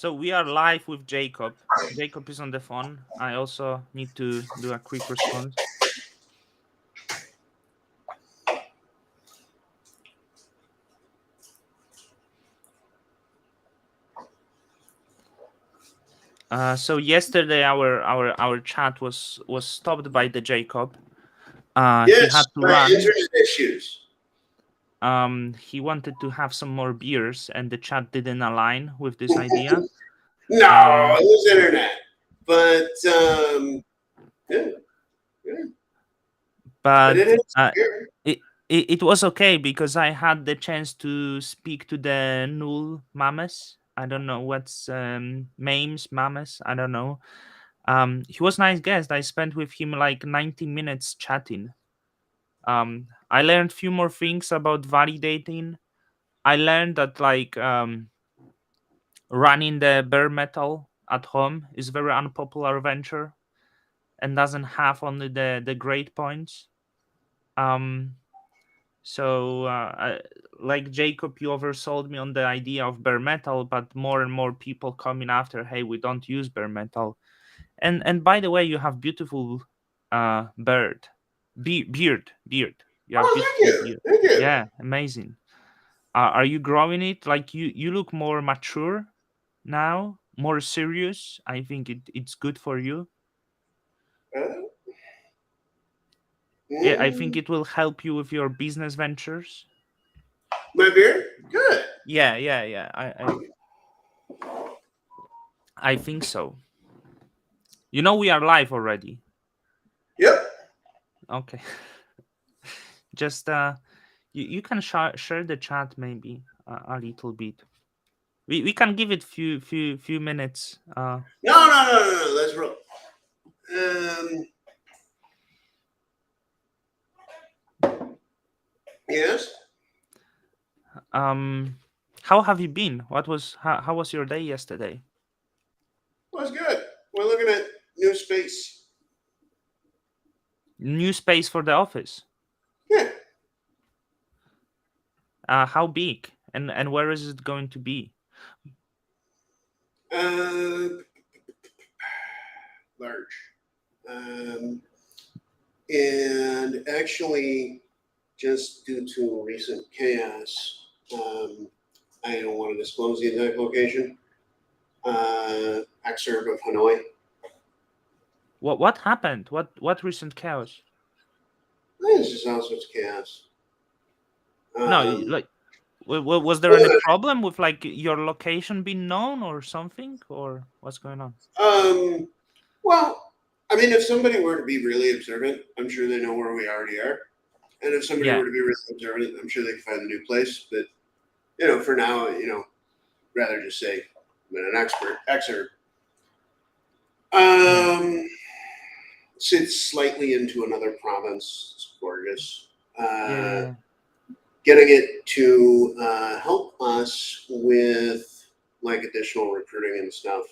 So we are live with Jacob. Jacob is on the phone. I also need to do a quick response. So yesterday our chat was stopped by the Jacob. He Yes, had to my run. internet issues. He wanted to have some more beers, and the chat didn't align with this idea. No, it was internet. But yeah, yeah. But it But is here. it was okay because I had the chance to speak to the null mamas. I don't know what's Mames mamas. I don't know. He was nice guest. I spent with him like 90 minutes chatting. I learned few more things about validating. I learned that like running the bare metal at home is very unpopular venture and doesn't have only the great points. Um, so like Jacob, you oversold me on the idea of bare metal, but more and more people coming after. Hey, we don't use bare metal. And by the way, you have beautiful beard. You have Oh, thank beautiful you, beard. thank you. Yeah, amazing. Are you growing it? Like you look more mature now, more serious. I think it's good for you. Uh, Yeah, I think mm, it will help you with your business ventures. my beard, good. Yeah. I think so. You know we are live already. Yep. Okay. Just you can share the chat maybe a little bit. We can give it few minutes. No. Let's roll. Yes, Um how have you been? How was your day yesterday? was good. We're looking at new space. New space for the office. Yeah. How big and where is it going to be? Uh, large. Um, and actually, just due to recent chaos, I don't want to disclose the exact location. Excerpt of Hanoi. What happened? What recent chaos? There's just all sorts of chaos. No, Um, like was there any well, problem with like your location being known or something or what's going on? um, well, I mean, if somebody were to be really observant, I'm sure they know where we already are. And if somebody Yeah. were to be really observant, I'm sure they could find a new place. But for now, rather just say I'm an expert. Excerpt. Yeah. Um, sits slightly into another province. It's gorgeous. Uh, Yeah. Getting it to help us with like additional recruiting and stuff.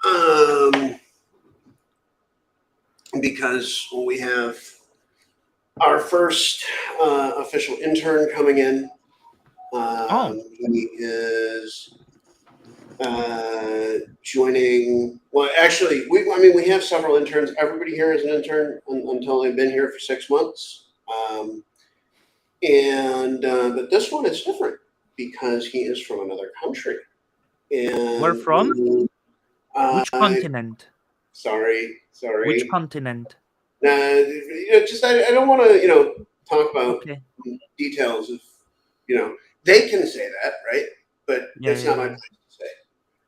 Um, because we have our first official intern coming in. Oh, He is joining. Well, actually, we have several interns. Everybody here is an intern until they've been here for 6 months. And but this one is different because he is from another country. where And from? Which I continent? Which sorry. continent? Just I don't want to talk about Okay. details of they can say that, right? But Yeah, it's yeah, not my yeah. place to say.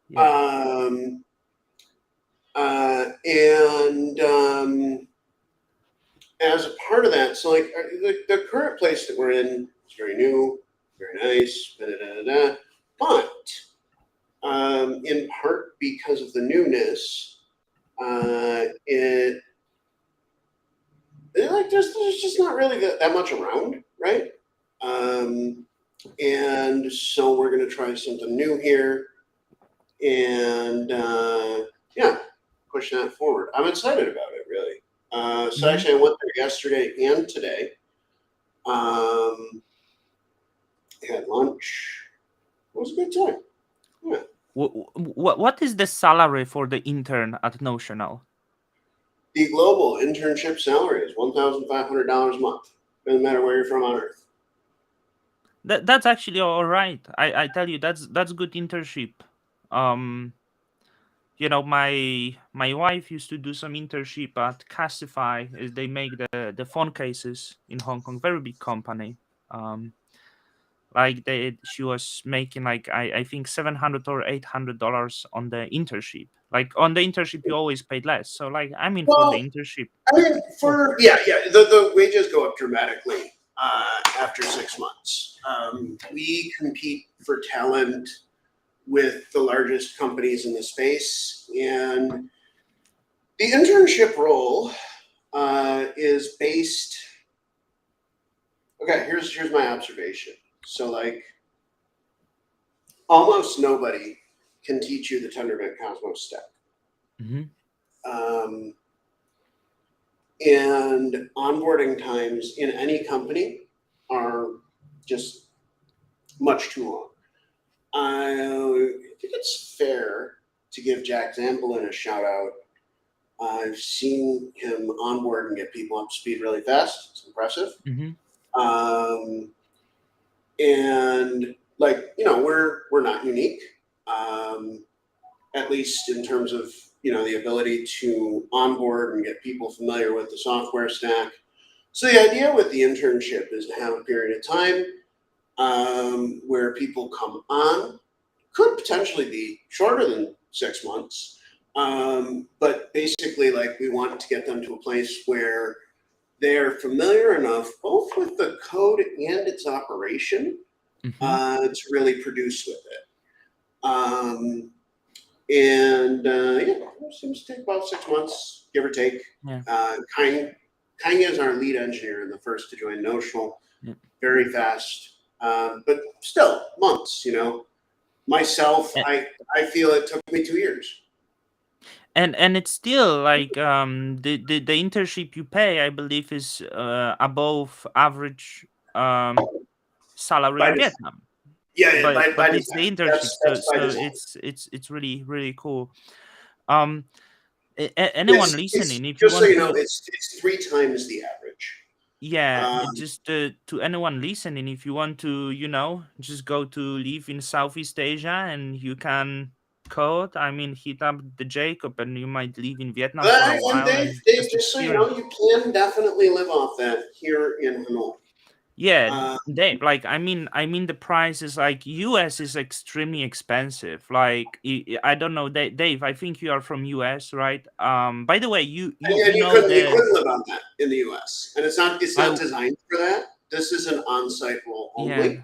Yeah. And as a part of that, so like the current place that we're in is very new, very nice, da, da, da, da, but in part because of the newness, it like there's just not really that much around, right? Um, and so we're gonna try something new here, and yeah, push that forward. I'm excited about it, really. So Hmm. actually, I went there yesterday and today. Um, had lunch. It was a good time. Yeah. What is the salary for the intern at Notional? The global internship salary is $1,500 a month. Doesn't matter where you're from on Earth. That's actually all right. I tell you, that's good internship. Um, my wife used to do some internship at Castify. They make the phone cases in Hong Kong, very big company. Um, like she was making like I think $700 or $800 on the internship. Like on the internship, you always paid less. So like I mean, for the Well, internship, I mean, cool. the wages go up dramatically after 6 months. We compete for talent with the largest companies in the space, and the internship role is based. Okay, here's my observation. So like, almost nobody can teach you the Tendermint Cosmos stack. Hmm. Um, and onboarding times in any company are just much too long. I think it's fair to give Jack Zamblin a shout out. I've seen him onboard and get people up to speed really fast. It's impressive. Hmm. Um, and like, we're not unique, um, at least in terms of the ability to onboard and get people familiar with the software stack. So the idea with the internship is to have a period of time where people come on, could potentially be shorter than 6 months. But basically, like, we want to get them to a place where they're familiar enough both with the code and its operation Hmm. to really produce with it. Um, and yeah, it seems to take about 6 months, give or take. Yeah. Kang is our lead engineer and the first to join Notional, Yeah. very fast, but still months. Myself, I feel it took me 2 years. And it's still like the internship you pay, I believe, is above average salary By in design, Vietnam. yeah, yeah, But by it's the design. internship, That's by so design. it's really really cool. Um, anyone It's listening, if you just so want you know, to, it's 3 times the average. yeah, Um, it just to anyone listening, if you want to, just go to live in Southeast Asia and you can code. I mean, hit up the Jacob, and you might live in Vietnam for a and while Dave, and Dave, just just so you know, experience. you can definitely live off that here in Hanoi. Yeah, Uh, they like. I mean, the price is like US is extremely expensive. Like, I don't know, Dave. I think you are from US, right? By the way, you and, you and you you know couldn't you the couldn't live on that in the U.S. And it's not I designed for that. This is an on-site role only. yeah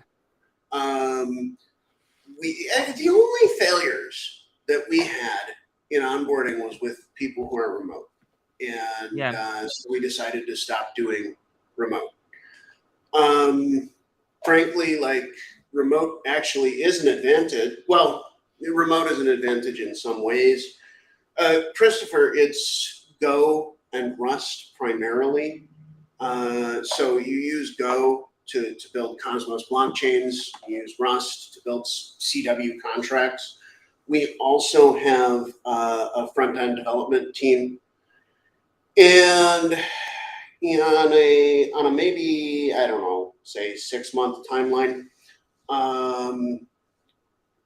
Um, the only failures that we had in onboarding was with people who are remote, and yeah. so we decided to stop doing remote. Um, Frankly, like, remote actually is an advantage. Well, remote is an advantage in some ways. Christopher, it's Go and Rust primarily. So you use Go to build Cosmos blockchains, you use Rust to build CW contracts. We also have a front end development team. And on a maybe, I don't know, say 6 month timeline, um,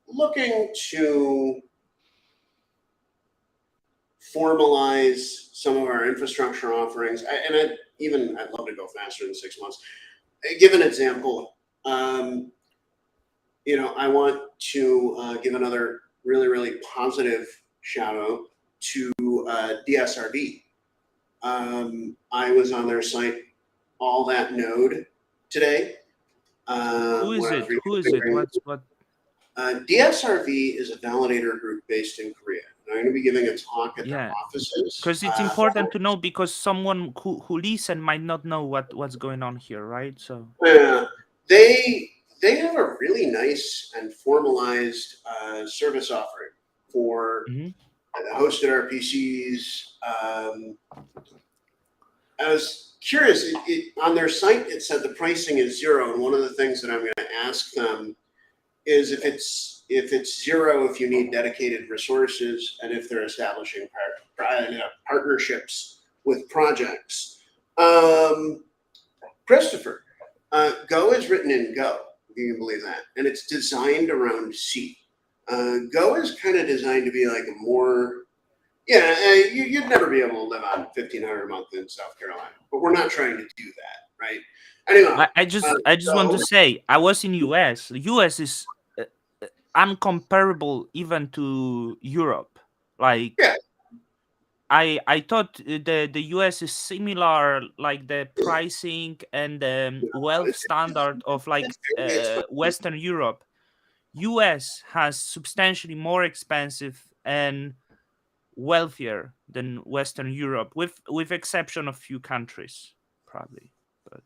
looking to formalize some of our infrastructure offerings. I'd love to go faster than 6 months. Give an example. Um, I want to give another really, really positive shout out to DSRV. I was on their site all that node today Who is when I was it? Who is it? reconfiguring. What? DSRV is a validator group based in Korea. And I'm going to be giving a talk at their Yeah, offices. because it's important to know, because someone who listen might not know what's going on here, right? So. Uh, they they have a really nice and formalized service offering for Hmm. hosted RPCs. I was curious. On their site, it said the pricing is zero, and one of the things that I'm going to ask them is if it's zero if you need dedicated resources and if they're establishing partnerships with projects. Um, Christopher, Go is written in Go, if you can believe that, and it's designed around C. Go is kind of designed to be like a more, yeah, you'd never be able to live on 1,500 a month in South Carolina, but we're not trying to do that, right? Anyhow, I just want to Go, say I was in US. The US is uh, uncomparable even to Europe. Like yeah, I thought the US is similar, like the pricing and the no, wealth it's, standard of like it's very expensive. Western Europe. US has substantially more expensive and wealthier than Western Europe, with exception of few countries, probably. But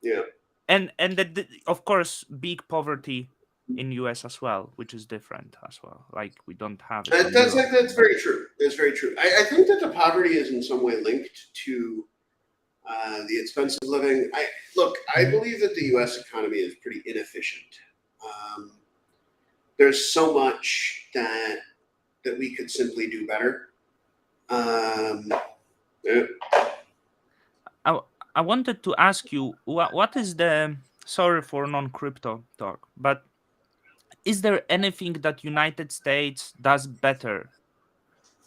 Yeah. and of course big poverty in US as well, which is different as well. Like we don't have it in Europe. That's very true. That's very true. I think that the poverty is in some way linked to the expensive living. I Mhm. believe that the U.S. economy is pretty inefficient. Um, there's so much that we could simply do better. Um, yeah. I I wanted to ask you what is the, sorry for non-crypto talk, but is there anything that United States does better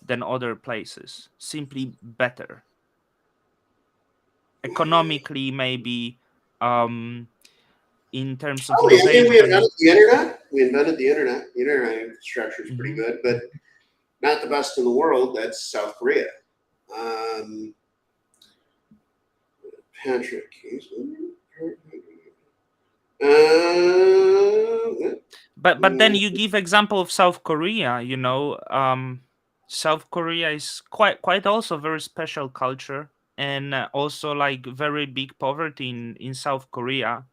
than other places? Simply better, economically, maybe, um, in terms of Oh, I mean, we innovation. invented the internet. We invented the internet. The internet infrastructure is pretty Hmm. good, but not the best in the world. That's South Korea. Um, Patrick. But then you give example of South Korea. South Korea is quite also very special culture, and also like very big poverty in South Korea.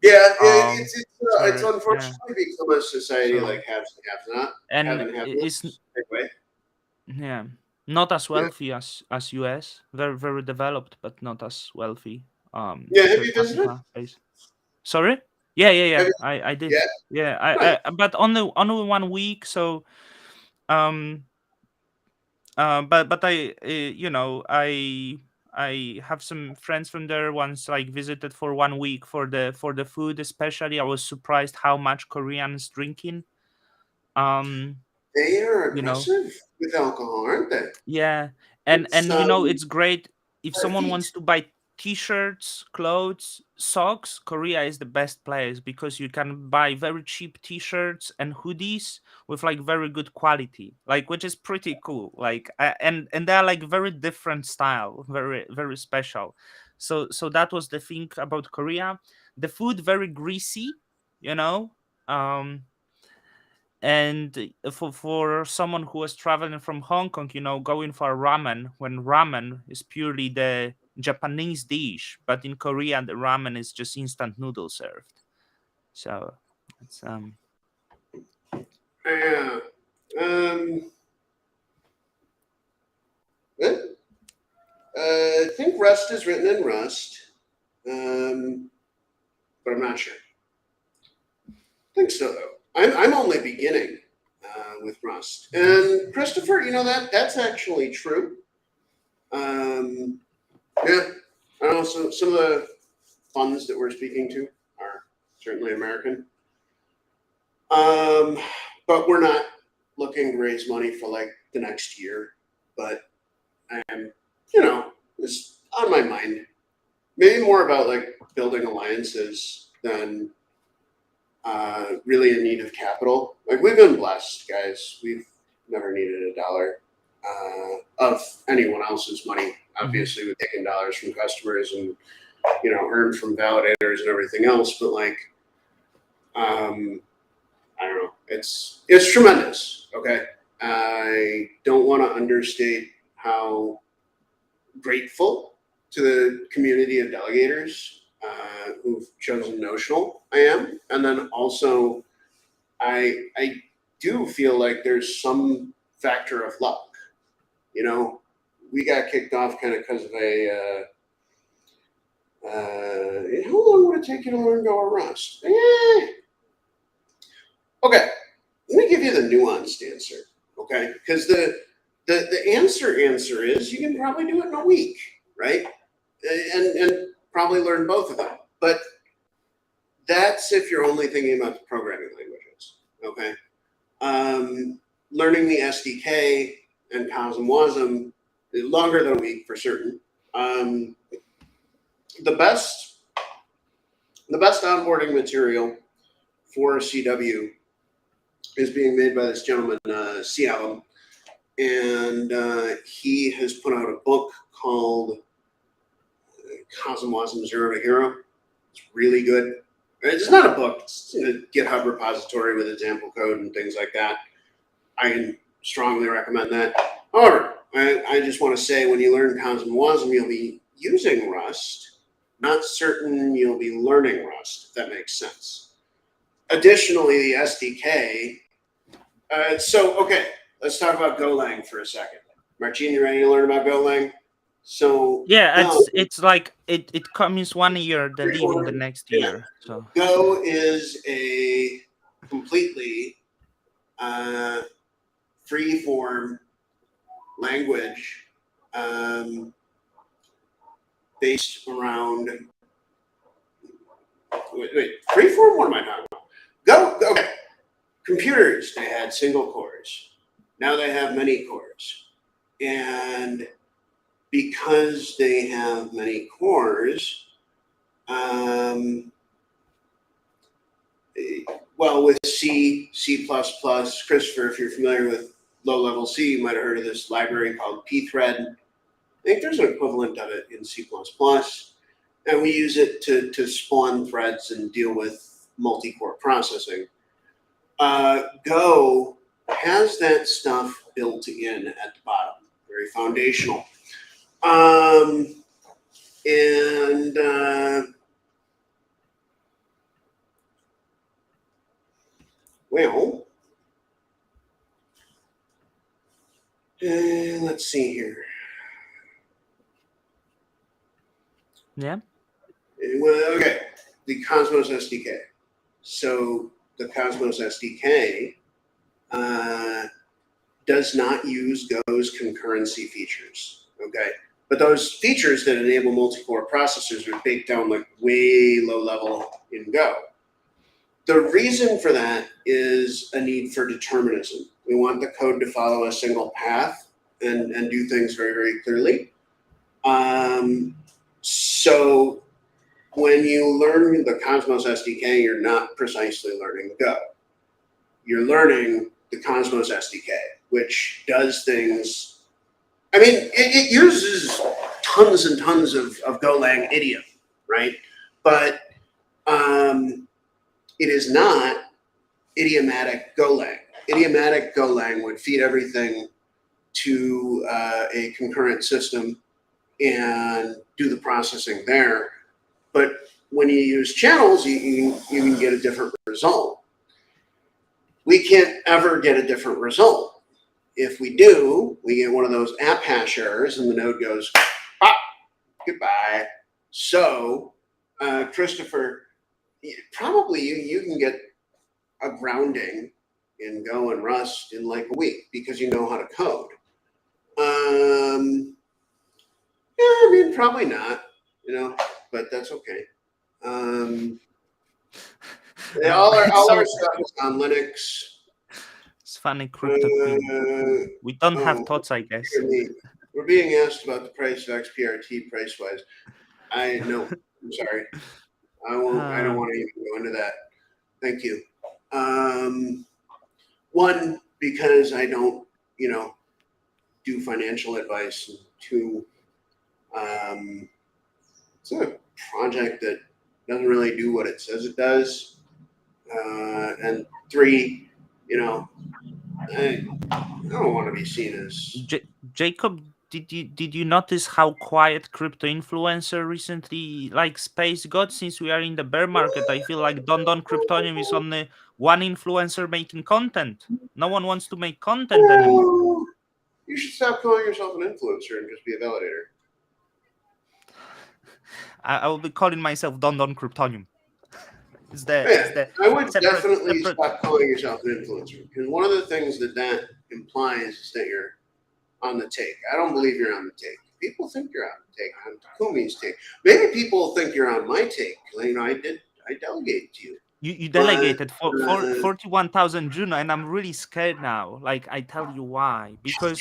Yeah, it's So yeah, unfortunately become a society so like haves and have not, have and and have it's nots. Anyway, yeah, not as yeah, wealthy as US. Very developed, but not as wealthy. yeah. Have Per you visited? capita base. Sorry. Yeah. Have you? I did. Yeah, Yeah, nice. but only 1 week. So um but I have some friends from there. Once like visited for 1 week for the food, especially I was surprised how much Koreans drinking. um They are you know aggressive with alcohol, aren't they? Yeah, It's and it's great if someone feet. wants to buy t-shirts, clothes, socks. Korea is the best place because you can buy very cheap t-shirts and hoodies with like very good quality, like, which is pretty cool. Like and they're like very different style, very special. So that was the thing about Korea. The food very greasy, you know. Um and for someone who was traveling from Hong Kong, going for ramen, when ramen is purely the Japanese dish, but in Korea the ramen is just instant noodles served. So it's Yeah. Um, eh, I think Rust is written in Rust, um, but I'm not sure. I think so though. I'm only beginning with Rust. mhm. And Christopher, that's actually true. Um, yeah, I don't know. Some of the funds that we're speaking to are certainly American, um, but we're not looking to raise money for like the next year. But I'm, it's on my mind. Maybe more about like building alliances than really in need of capital. Like we've been blessed, guys. We've never needed a dollar of anyone else's money. Mhm. Obviously, we've taken dollars from customers and earned from validators and everything else. But like, um, I don't know. It's tremendous. Okay, I don't want to understate how grateful to the community of delegators who've chosen Notional I am, and then also I do feel like there's some factor of luck. You know, we got kicked off kind of because of how long would it take you to learn Go or Rust? Okay, let me give you the nuanced answer. Okay, because the answer is you can probably do it in a week, right? And probably learn both of them. But that's if you're only thinking about the programming languages. Okay, learning the SDK and COSM WASM longer than a week for certain. Um, the best the best onboarding material for CW is being made by this gentleman, Seattle, and he has put out a book called Cosm Wasm Zero to Hero. It's really good. It's not a book; it's a GitHub repository with example code and things like that. I can strongly recommend that. However, I just want to say when you learn Cosm Wasm, you'll be using Rust. Not certain you'll be learning Rust, if that makes sense. Additionally, the SDK. Okay, let's talk about Golang for a second. Marcin, you ready to learn about Golang? So Yeah, Go, it's like it comes 1 year, they leave in the freeform, next yeah. year. So Go is a completely uh, free form language based around. Wait, free form? What am I talking about? Go. Okay, computers. They had single cores. Now they have many cores, and because they have many cores, um, well, with C, C++, Christopher, if you're familiar with low-level C, you might have heard of this library called pthread. I think there's an equivalent of it in C++, and we use it to spawn threads and deal with multi-core processing. Go has that stuff built in at the bottom, very foundational. And well, let's see here. yeah. Well, okay, the Cosmos SDK. So the Cosmos SDK does not use Go's concurrency features. Okay, but those features that enable multi-core processors are baked down like way low level in Go. The reason for that is a need for determinism. We want the code to follow a single path and do things very, very clearly. So when you learn the Cosmos SDK, you're not precisely learning Go. You're learning the Cosmos SDK, which does things. I mean, it uses tons and tons of Golang idiom, right? But it is not idiomatic Golang. Idiomatic Golang would feed everything to a concurrent system and do the processing there. But when you use channels, you can get a different result. We can't ever get a different result. If we do, we get one of those app hash errors and the node goes, pop, goodbye. So, Christopher, probably you can get a grounding in Go and Rust in like a week because you know how to code. Yeah, I mean, probably not, but that's okay. All So our stuff is on Linux. it's funny, Crypto Queen. We don't have Oh, thoughts, I guess. we're being asked about the price of XPRT price wise. No, I'm sorry. I don't Uh, want to even go into that. Thank you. One, because I don't, do financial advice. And two, it's a project that doesn't really do what it says it does. And three, I don't want to be seen as. Jacob, did you notice how quiet crypto influencer recently like space got? Since we are in the bear market, I feel like Don Cryptonium is only one influencer making content. No one wants to make content anymore. Well, you should stop calling yourself an influencer and just be a validator. I will be calling myself Don Cryptonium. Yeah, it's the I would separate definitely separate. stop calling yourself an influencer because one of the things that that implies is that you're on the take. I don't believe you're on the take. People think you're on the take on Takumi's take. Maybe people think you're on my take. You know, I delegate to you, You but delegated for 41,000 Juno, and I'm really scared now. Like, I tell you why. Because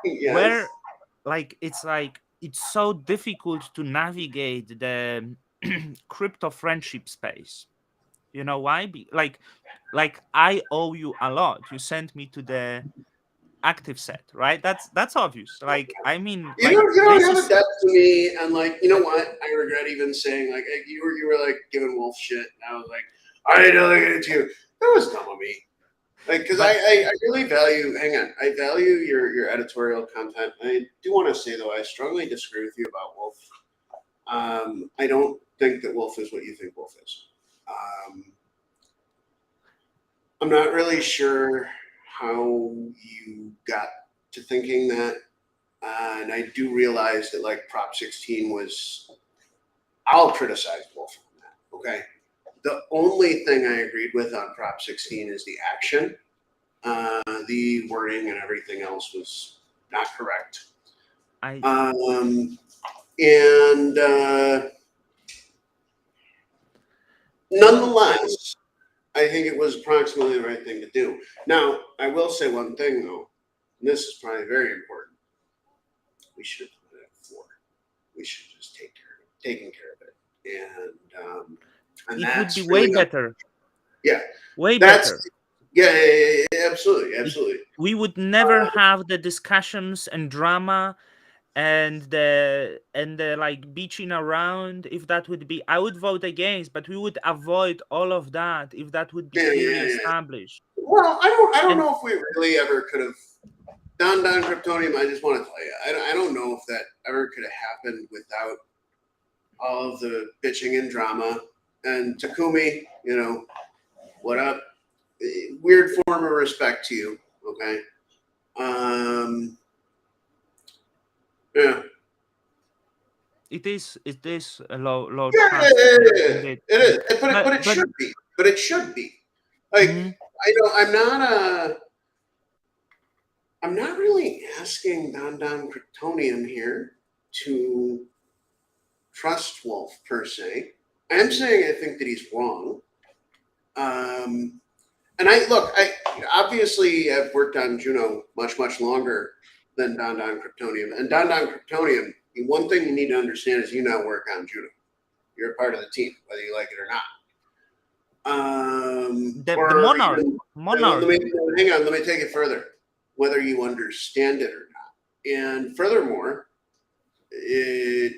yes, where, like, it's so difficult to navigate the crypto friendship space. You know why? Like I owe you a lot. You sent me to the active set, right? That's obvious. Like, I mean, like, you don't this have a is depth to me, and like you know what? I regret even saying like you were like giving Wolf shit, and I was like, I delegated to you. That was dumb of me. Like because but I really value. Hang on, I value your editorial content. I do want to say though, I strongly disagree with you about Wolf. I don't think that Wolf is what you think Wolf is. Um, I'm not really sure how you got to thinking that. And I do realize that like Prop 16 was, I'll criticize Wolf on that. Okay. The only thing I agreed with on Prop 16 is the action. The wording and everything else was not correct. I Um, and nonetheless, I think it was approximately the right thing to do. Now, I will say one thing though, and this is probably very important. We should have put it at 4. We should just taken care of it, and it would be that's way really up. better, Yeah, way that's better. yeah, absolutely, It, absolutely. we would never have the discussions and drama and the like beaching around. If that would be, I would vote against, but we would avoid all of that if that would be Yeah, clearly yeah, yeah. established. Well, I don't And know if we really ever could have Don Kryptonium. I just want to tell you, I don't know if that ever could have happened without all of the bitching and drama. And Takumi, you know, what up? Weird form of respect to you. Okay. Um, yeah. it is a low Yeah, yeah, trust yeah, yeah, yeah. indeed. It is. but But it but should be. But it should be. Like mhm. I'm not I'm not really asking Don Kryptonium here to trust Wolf per se. I'm saying I think that he's wrong. Um, and I look, I obviously have worked on Juno much longer than Don Kryptonium. And Don Kryptonium, one thing you need to understand is you now work on Juno. You're a part of the team, whether you like it or not. The Or monarch even let monarch me hang on. Let me take it further. Whether you understand it or not, and furthermore, it,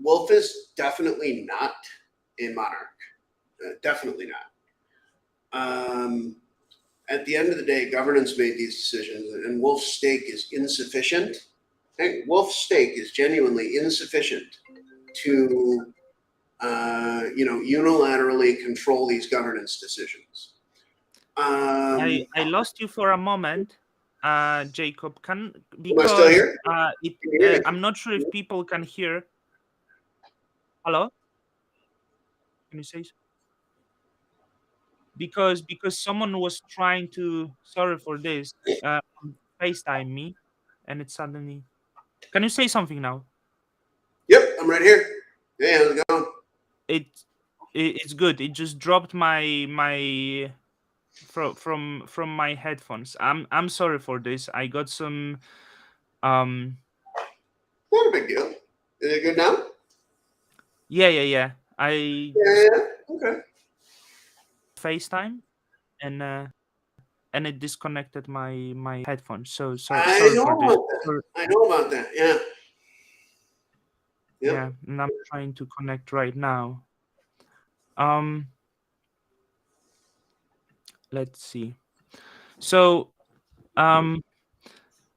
Wolf is definitely not a monarch. Definitely not. Um, at the end of the day, governance made these decisions, and Wolf's stake is insufficient. Wolf's stake is genuinely insufficient to unilaterally control these governance decisions. I lost you for a moment, Jacob. Can Am I still because here? it Can you hear me? I'm not sure if people can hear. Hello, can you say because someone was trying to, sorry for this, uh, FaceTime me, and it suddenly. Can you say something now? Yep, I'm right here. Hey, how's it going? It, it's good. It just dropped my from my headphones. I'm sorry for this. I got some um Not a big deal. Is it good now? yeah. I Yeah, just yeah, yeah. Okay. FaceTime and it disconnected my headphones. So I sorry know for this. about that. I know about that. Yeah. Yep. Yeah, and I'm trying to connect right now. Um, let's see. So, um,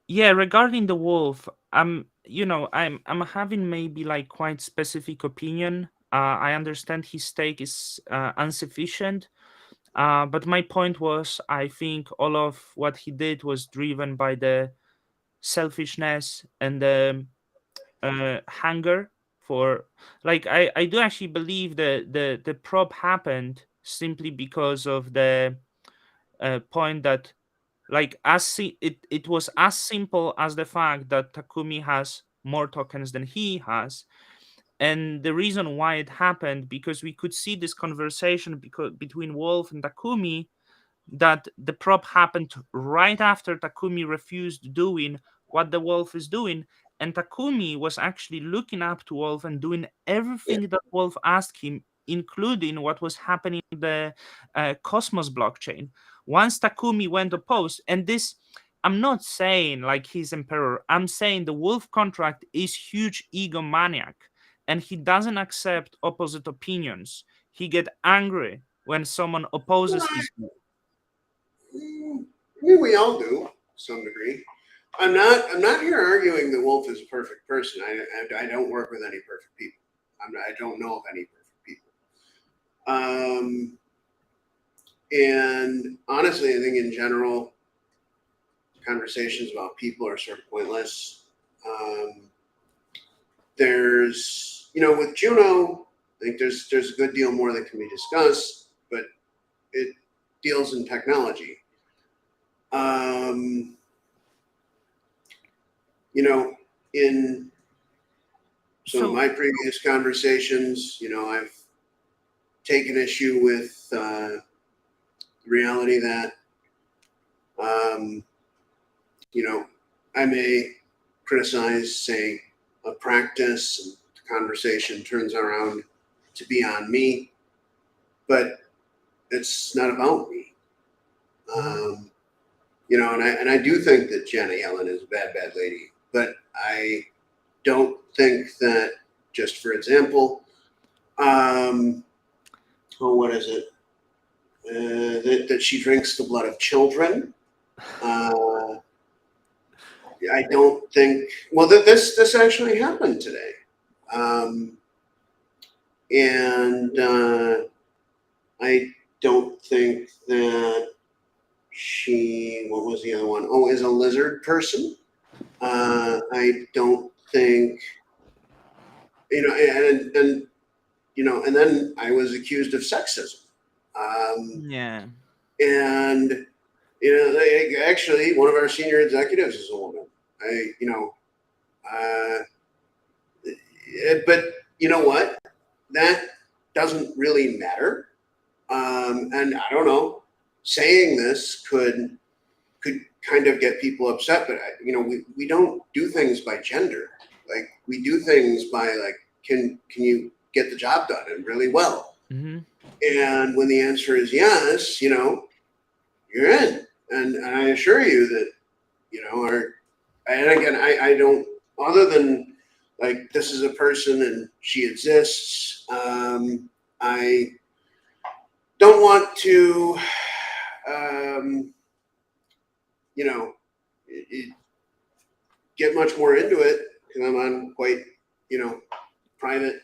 yeah, regarding the wolf, I'm having maybe like quite specific opinion. I understand his stake is insufficient. But my point was, I think all of what he did was driven by the selfishness and the hunger for, like, I do actually believe that the probe happened simply because of the point that, like, it was as simple as the fact that Takumi has more tokens than he has. And the reason why it happened, because we could see this conversation between Wolf and Takumi, that the prop happened right after Takumi refused doing what the Wolf is doing. And Takumi was actually looking up to Wolf and doing Yeah. everything that Wolf asked him, including what was happening in the Cosmos blockchain. Once Takumi went opposed, and this, I'm not saying like he's emperor, I'm saying the Wolf contract is huge egomaniac, and he doesn't accept opposite opinions. He get angry when someone Well, opposes his. I mean, we all do to some degree. I'm not here arguing that Wolf is a perfect person. I don't work with any perfect people. I don't know of any perfect people. Um, and honestly, I think in general, conversations about people are sort of pointless. Um, there's, with Juno, I think there's a good deal more that can be discussed, but it deals in technology. Um, in some of So my previous conversations, I've taken issue with the reality that, um, you know, I may criticize, say, a practice, and the conversation turns around to be on me, but it's not about me. mhm. Um, and I do think that Janet Yellen is a bad lady, but I don't think that, just for example, um, what is it? That she drinks the blood of children. Uh, I don't think. Well, this actually happened today, um, and I don't think that she. What was the other one? Oh, is a lizard person. I don't think. And then I was accused of sexism. Um, Yeah. and actually, one of our senior executives is a woman. I, you know, uh, but you know what? That doesn't really matter. And I don't know, saying this could kind of get people upset, but we don't do things by gender. Like we do things by like, can you get the job done and really well? Hmm. And when the answer is yes, you're in. And I assure you that, our, and again, I don't, other than like this is a person and she exists, I don't want to, um, you know, get much more into it because I'm on quite, private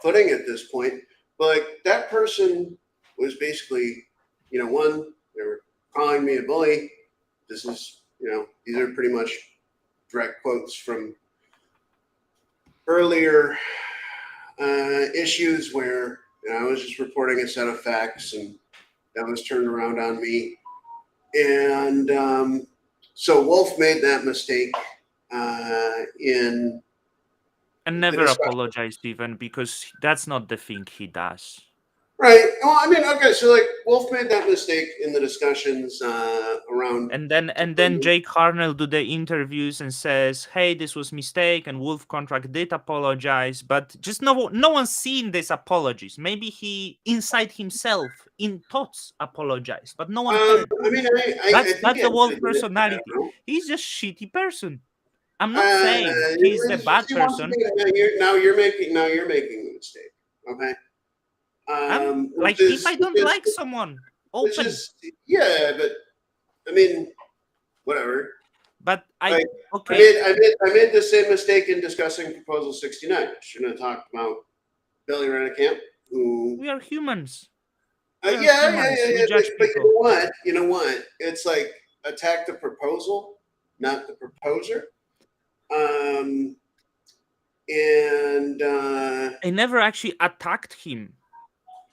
footing at this point. But like that person was basically, one, they were calling me a bully. This is, these are pretty much direct quotes from earlier issues where I was just reporting a set of facts and that was turned around on me. And so Wolf made that mistake in And the never discussion. apologized even, because that's not the thing he does. Right. Well, I mean, okay, so like Wolf made that mistake in the discussions around. And then Jake Harnell do the interviews and says, "Hey, this was mistake," and Wolf Contract did apologize, but just no one's seen these apologies. Maybe he inside himself in thoughts apologized, but no one heard. I mean, I That's think that's I the Wolf admitted it. I don't personality. know. He's just shitty person. I'm not saying he's the It's bad see, once person. again, now you're making a mistake. Okay. I'm Which like, if is I don't like someone, which open. is yeah, but I mean, whatever. But Like I okay, made I made I made the same mistake in discussing Proposal 69. I shouldn't have talked about Billy Rennekamp, who we are humans. We are yeah, yeah, yeah, humans. We yeah. But, judge but you know people. what? You know what? It's like attack the proposal, not the proposer. Um, and I never actually attacked him.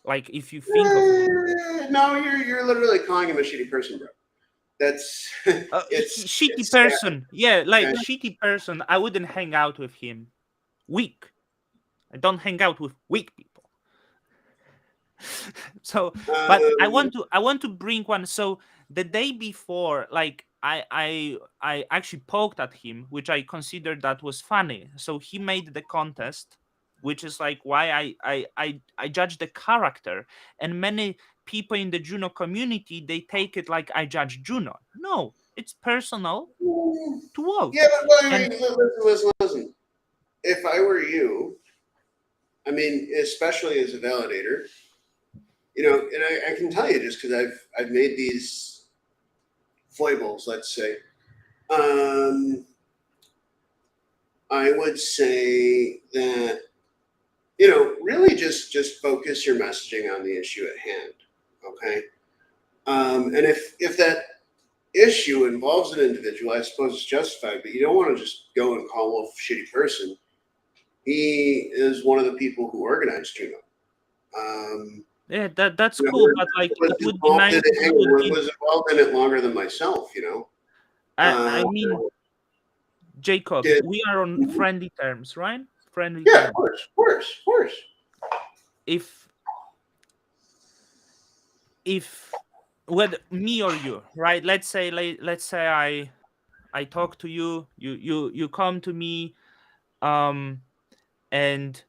Like, if you think of it, no, you're literally calling him a shitty person, bro. That's shitty it's sad. person. Yeah, like Yeah. shitty person. I wouldn't hang out with him. Weak. I don't hang out with weak people. So, but Um, I want to bring one. So the day before, like I actually poked at him, which I considered that was funny. So he made the contest, which is like why I judge the character, and many people in the Juno community, they take it like I judge Juno. No, it's personal to yeah, Wolf. but I And mean, listen. If I were you, I mean, especially as a validator, and I can tell you just because I've made these foibles, let's say. Um, I would say that really just focus your messaging on the issue at hand. Okay, and if that issue involves an individual, I suppose it's justified, but you don't want to just go and call Wolf a shitty person. He is one of the people who organized Juno. Um, yeah, that's cool, was but like it would be involved in nice if it. you would be. Was involved in it longer than myself. I Uh, mean, Jacob, did we are on friendly terms, right? Friendly yeah, of terms. course, of course, of course. If if whether me or you, right? Let's say I talk to you, you come to me, um, and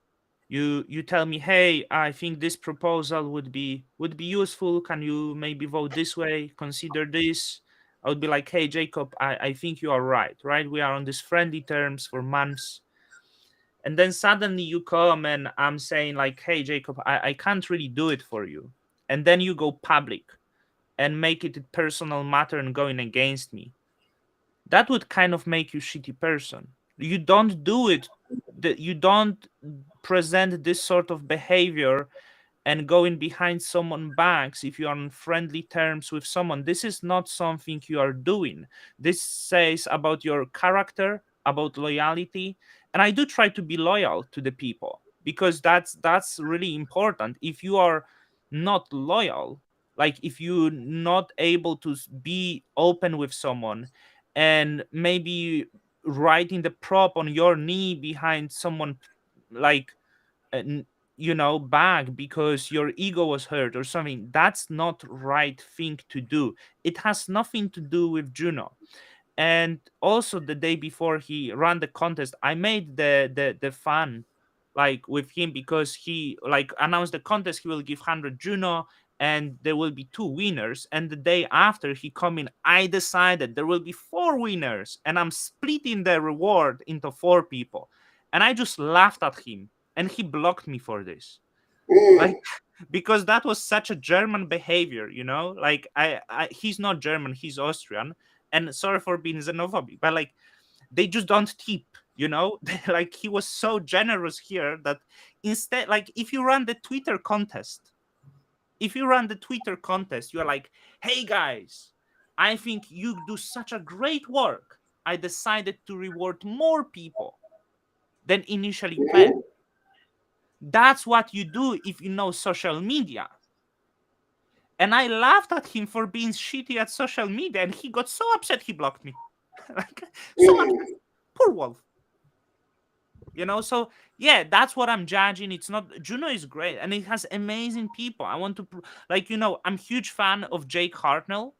you tell me, hey, I think this proposal would be useful. Can you maybe vote this way? Consider this. I would be like, hey, Jacob, I think you are right, right? We are on these friendly terms for months, and then suddenly you come and I'm saying like, hey, Jacob, I can't really do it for you, and then you go public and make it a personal matter and going against me. That would kind of make you shitty person. You don't do it, you don't present this sort of behavior and going behind someone's backs if you are on friendly terms with someone. This is not something you are doing. This says about your character, about loyalty. And I do try to be loyal to the people because that's really important. If you are not loyal, like if you're not able to be open with someone and maybe writing the prop on your knee behind someone, like uh, back because your ego was hurt or something, that's not right thing to do. It has nothing to do with Juno. And also the day before he ran the contest, I made the fun like with him because he like announced the contest. He will give 100 Juno and there will be two winners, and the day after he come in, I decided there will be four winners and I'm splitting the reward into four people. And I just laughed at him and he blocked me for this, like Mm, because that was such a German behavior, like he's not German, he's Austrian. And sorry for being xenophobic, but like they just don't tip, like he was so generous here that instead, like if you run the Twitter contest, you're like, hey guys, I think you do such a great work, I decided to reward more people than initially planned. mhm. That's what you do if you know social media. And I laughed at him for being shitty at social media, and he got so upset he blocked me. Like, so upset. Mm. Poor Wolf. So yeah, that's what I'm judging. It's not Juno is great and it has amazing people. I want to like, I'm huge fan of Jake Hartnell.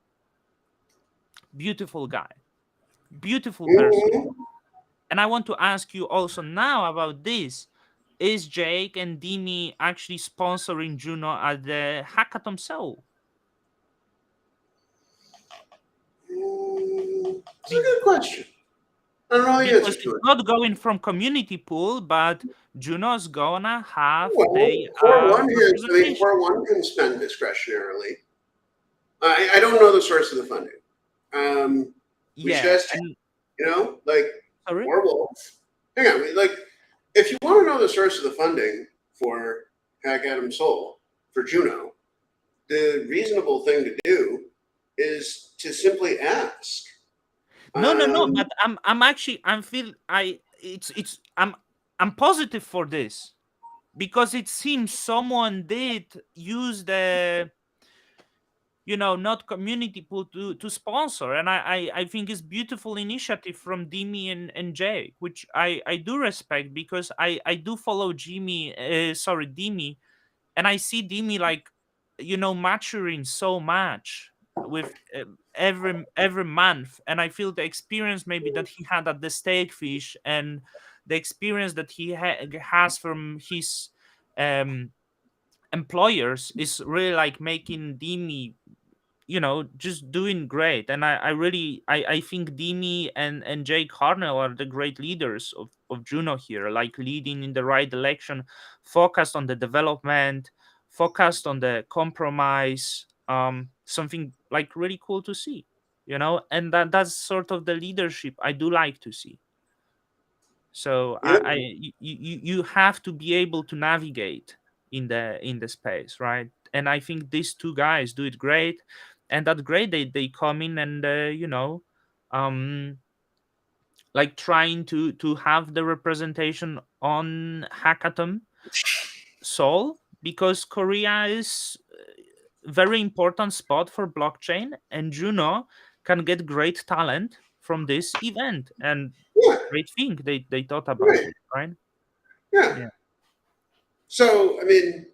Beautiful guy, beautiful person. Mhm. And I want to ask you also now about this. Is Jake and Dimi actually sponsoring Juno at the Hackathon Seoul? It's a good question. I don't know the Because answer to it's it. not going from community pool, but Juno's gonna have Well, a I mean, representation. for one can spend discretionarily. I don't know the source of the funding. We should Yeah, ask, and like sorry. Warwolf. Hang on, like if you want to know the source of the funding for Hack Adam Soul for Juno, the reasonable thing to do is to simply ask. No, no, no. Um, But I'm actually I'm feel I it's I'm. I'm positive for this because it seems someone did use the not community pool to sponsor, and I think it's beautiful initiative from Dimi and Jay, which I do respect, because I do follow Dimi, and I see Dimi like maturing so much with every month, and I feel the experience maybe that he had at the Steakfish, and the experience that he has from his um employers is really like making Dimi just doing great. And I think Dimi and Jake Harnell are the great leaders of Juno here, like leading in the right direction, focused on the development, focused on the compromise, something like really cool to see, and that's sort of the leadership I do like to see. So Yeah, you have to be able to navigate in the space, right? And I think these two guys do it great, and that great they come in and um like trying to have the representation on hackathon Seoul, because Korea is very important spot for blockchain, and Juno can get great talent from this event, and yeah, great thing they thought about right, it, right? yeah. Yeah. So I mean,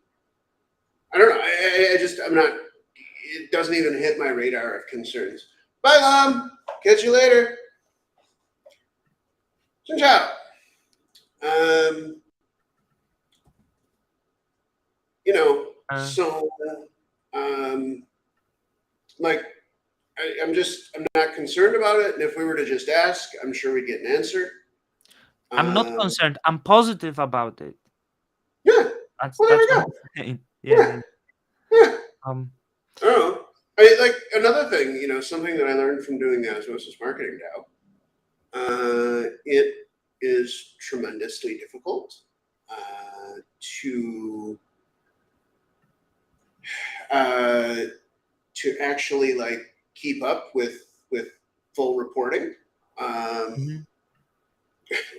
I don't know. I'm not. It doesn't even hit my radar of concerns. Bye, Mom. Catch you later. Xin chào. Um, Uh, so um, like I'm not concerned about it. And if we were to just ask, I'm sure we'd get an answer. I'm not Um, concerned. I'm positive about it. yeah. That's Well, there that's we what go. I'm saying. Yeah, Yeah. yeah. Yeah. Um. I don't know. I mean, like another thing, something that I learned from doing the Osmosis Marketing DAO. It is tremendously difficult to uh, actually like keep up with full reporting, um, Mhm,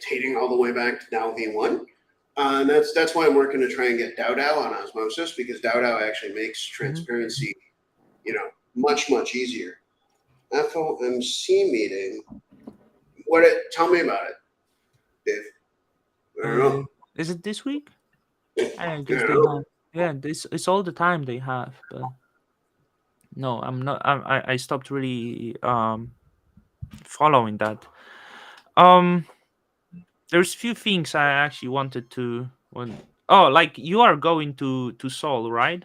dating all the way back to DAO V1. And that's why I'm working to try and get DAO on Osmosis, because DAO actually makes mhm. transparency, much easier. FOMC meeting. Tell me about it, Dave. I don't Uh, know. is it this week? I I guess don't they know. have. Yeah, this it's all the time they have, but no, I'm not. I stopped really following that. Um, there's few things I actually wanted to. Oh, like you are going to Seoul, right,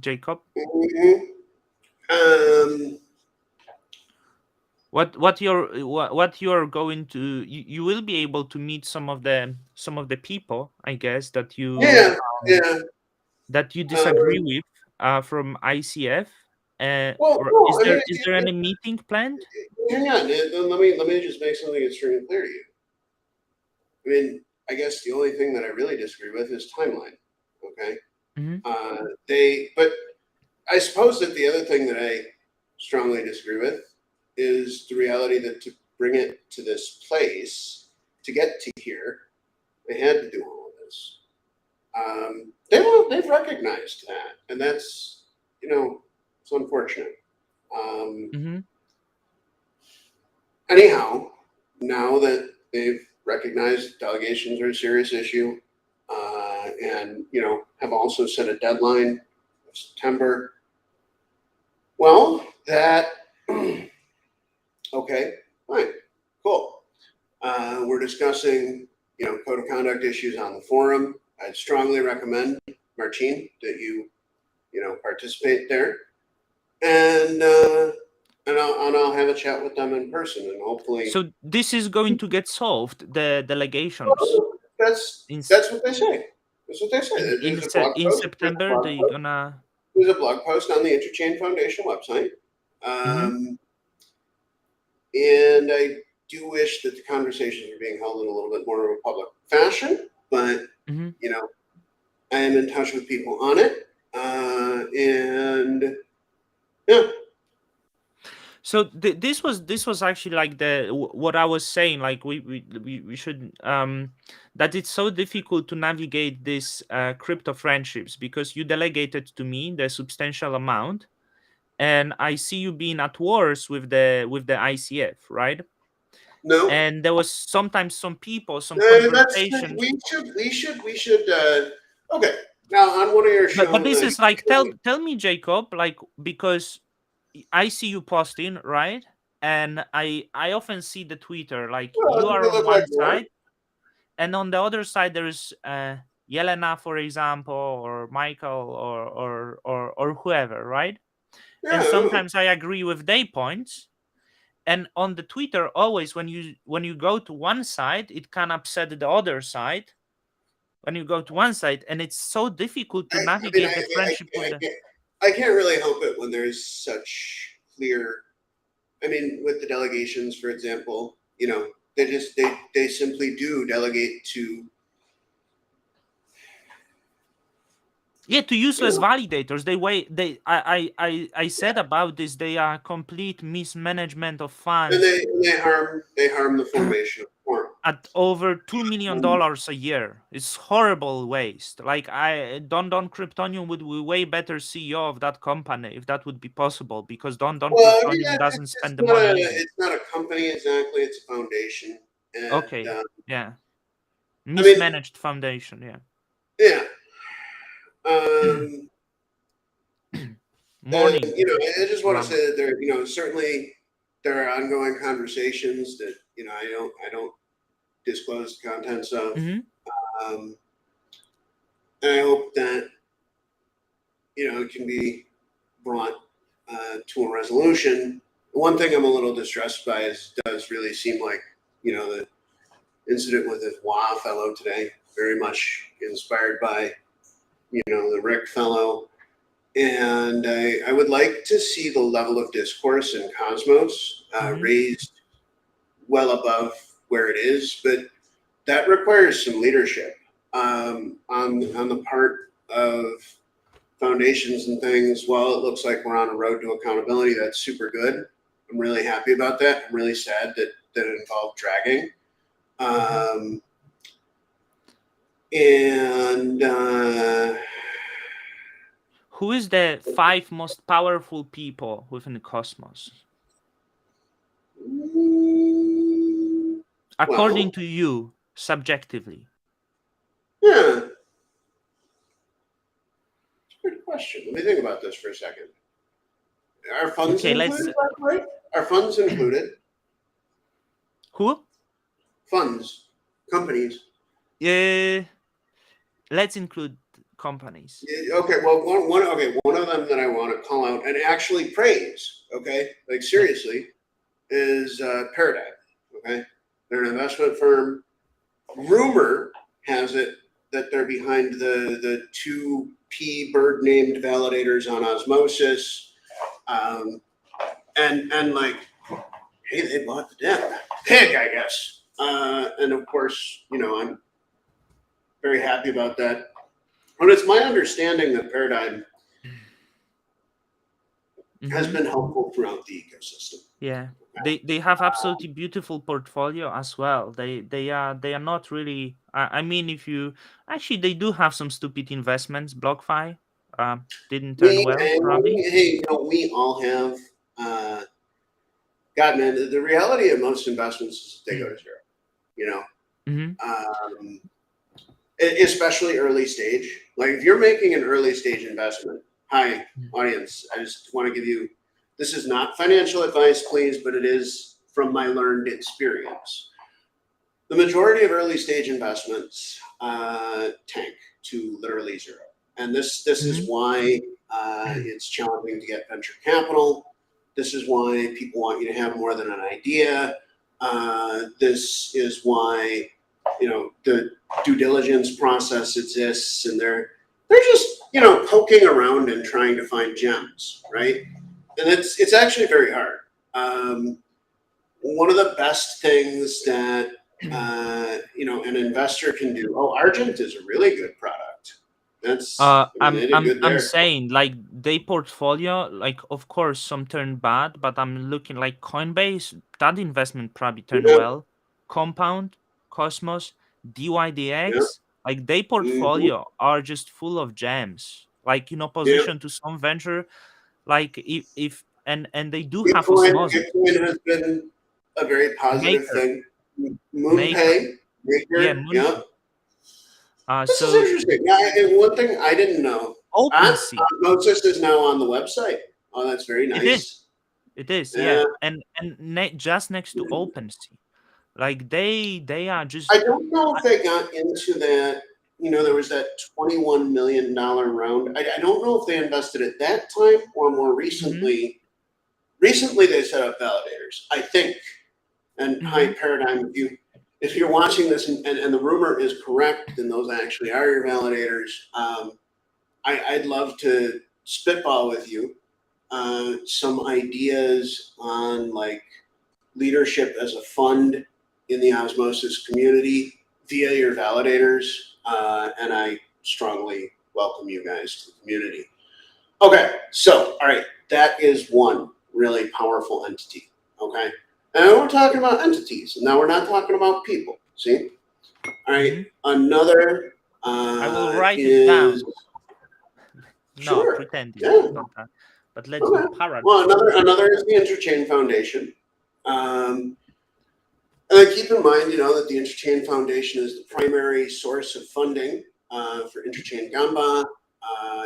Jacob? Mhm. Um, What you're going to, you will be able to meet some of the people, I guess, yeah, yeah. that you disagree Um, with, from ICF, well, or no, is I there mean, is there any meeting planned? hang on. Let me just make something extremely clear to you. I mean, I guess the only thing that I really disagree with is timeline. Okay. Hmm. But I suppose that the other thing that I strongly disagree with is the reality that to bring it to this place, to get to here, they had to do all of this. They've recognized that, and that's it's unfortunate. Um, Hmm. Anyhow, now that they've recognized delegations are a serious issue, and have also set a deadline of September. Well, that okay, fine, cool. We're discussing code of conduct issues on the forum. I'd strongly recommend, Martine, that you participate there, and I'll have a chat with them in person, and hopefully So this is going to get solved, the delegations, that's in s- that's what they say. That's what they say. There's a blog in post. September they gonna. There's a blog post on the Interchain Foundation website, Hmm. and I do wish that the conversations are being held in a little bit more of a public fashion. But Hmm. you know, I am in touch with people on it, and yeah, So this was actually like what I was saying. Like we should that it's so difficult to navigate this crypto friendships because you delegated to me the substantial amount, and I see you being at wars with the ICF, right? No, And there was sometimes some people, some conversations. we should. Okay, now on one of your But shows, this is like, tell me, Jacob, like, because I see you posting, right? And I often see the Twitter, like well, you does are it on look like one war? side, and on the other side there's Yelena, for example, or Michael, or whoever, right? Yeah, And oh. sometimes I agree with their points. And on the Twitter, always when you go to one side, it can upset the other side. When you go to one side, and it's so difficult to I mean, navigate the friendship with the. I can't really help it when there's such clear. I mean, with the delegations, for example, they simply do delegate to Yeah, to you useless know, validators. I said about this, they are complete mismanagement of and funds they harm the formation of form. at over $2 million a year. It's horrible waste. Like, I Don Kryptonium would be way better CEO of that company if that would be possible, because Don Well, I mean, Kryptonium doesn't it's spend the not money a easy. it's not a company exactly. It's a foundation, and Okay, yeah, I mean, mismanaged foundation. Yeah. yeah. Um, and Morning, I just want to Rama. say that certainly there are ongoing conversations that I don't disclose the contents of, Hmm. um, and I hope that it can be brought to a resolution. One thing I'm a little distressed by is it does really seem like the incident with this Wah fellow today, very much inspired by the Rick fellow. And I would like to see the level of discourse in Cosmos Hmm. raised well above where it is, but that requires some leadership on the part of foundations and things. While it looks like we're on a road to accountability, that's super good. I'm really happy about that. I'm really sad that it involved dragging. Hmm. Um, and Who is the five most powerful people within the cosmos, according well, to you, subjectively? yeah, good question. Let me think about this for a second. Are funds Okay, let's. included, by the way? Are funds included? Who? Funds, companies. Uh, let's include companies. Yeah, okay, well, one of them that I want to call out and actually praise, okay, like Yeah. seriously, is Paradigm. Okay, they're an investment firm. Rumor has it that they're behind the two P bird named validators on Osmosis, um, and like, hey, they bought the damn pig, I guess. And of course, I'm very happy about that. But it's my understanding that Paradigm has Hmm. been helpful throughout the ecosystem. Yeah. They have absolutely beautiful portfolio as well. They are not really. I mean, if you actually, they do have some stupid investments. BlockFi didn't turn We, well, hey, probably. we all have. Uh, God, man, the reality of most investments is they go to zero. You know, Hmm. um, especially early stage. Like if you're making an early stage investment, hi audience, I just want to give you. This is not financial advice, please, but it is from my learned experience. The majority of early stage investments tank to literally zero, and this is Hmm. why it's challenging to get venture capital. This is why people want you to have more than an idea. This is why the due diligence process exists, and they're just poking around and trying to find gems, right? And it's actually very hard. Um, One of the best things that an investor can do. Oh, Argent is a really good product. I mean, they did good I'm there. saying like they portfolio, like of course some turn bad, but I'm looking like Coinbase, that investment probably turned Yeah, well. Compound, Cosmos, yeah, DYDX, like they hmm portfolio are just full of gems. Like in yeah. opposition to some venture, like if and they do have osmosis. Bitcoin has been a very positive Maker, thing. Maker, MoonPay, yeah, Maker, yeah. Moonpig. This is So interesting. Yeah, and one thing I didn't know, OpenSea, Osmosis is now on the website. Oh, that's very it is, nice. it is, Yeah, yeah, and just next to OpenSea, like they are I just don't know if they got into that. There was that $21 million round. I don't know if they invested at that time or more mm-hmm, recently. Recently, they set up validators, I think. And mm-hmm, hi, Paradigm, if you're watching this and the rumor is correct, then those actually are your validators. I'd love to spitball with you some ideas on like leadership as a fund in the osmosis community via your validators, and I strongly welcome you guys to the community. Okay, so all right, that is one really powerful entity. Okay, and we're talking about entities, and now we're not talking about people. See, all right, mm-hmm. another I will write it is down. No, sure, pretending, yeah, not that. But let's do okay. Paradigm. Well, another is the Interchain Foundation. Um, And then keep in mind, that the Interchain Foundation is the primary source of funding for Interchain Gamba,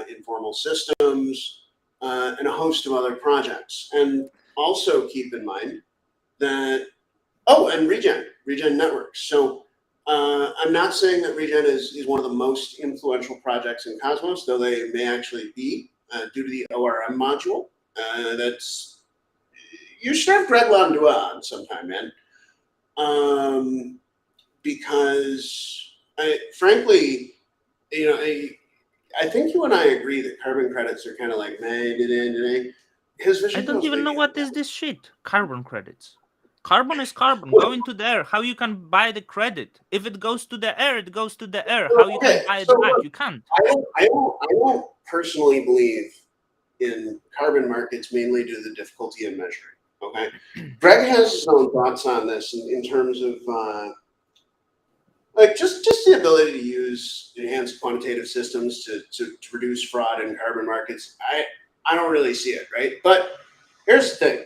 informal systems, and a host of other projects. And also keep in mind that, and Regen Networks. So I'm not saying that Regen is one of the most influential projects in Cosmos, though they may actually be due to the ORM module. That's You should have Greg Landua on sometime, man. Um, because frankly, I think you and I agree that carbon credits are kind of like man. His I vision don't goes even way know beyond what is that. this shit. Carbon credits. Carbon is carbon. Well, Go into the air. How you can buy the credit? If it goes to the air, it goes to the air. well, How you can okay, buy so it back? look, You can't. I don't personally believe in carbon markets mainly due to the difficulty in measuring. Okay, Greg has his own thoughts on this in terms of like just the ability to use enhanced quantitative systems to reduce fraud in carbon markets. I don't really see it, right? But here's the thing: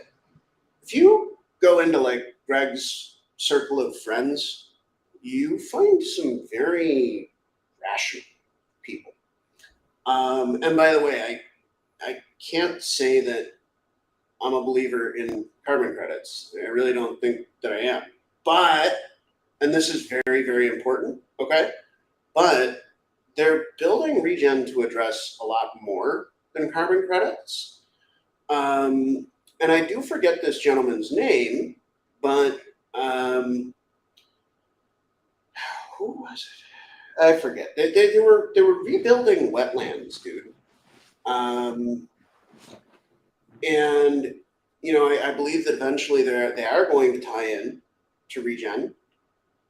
if you go into like Greg's circle of friends, you find some very rational people. And by the way, I can't say that I'm a believer in carbon credits. I really don't think that I am. But, and this is very, very important, okay? But they're building Regen to address a lot more than carbon credits. And I do forget this gentleman's name, but who was it? I forget. They were rebuilding wetlands, dude. Um, and I believe that eventually they are going to tie in to Regen,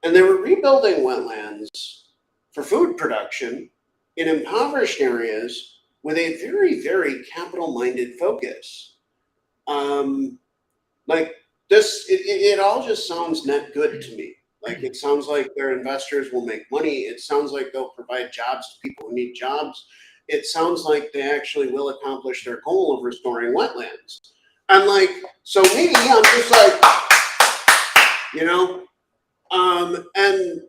and they were rebuilding wetlands for food production in impoverished areas with a very, very capital minded focus. Um, like it all just sounds net good to me. Like it sounds like their investors will make money. It sounds like they'll provide jobs to people who need jobs. It sounds like they actually will accomplish their goal of restoring wetlands. And like, so me, I'm just like, you know, and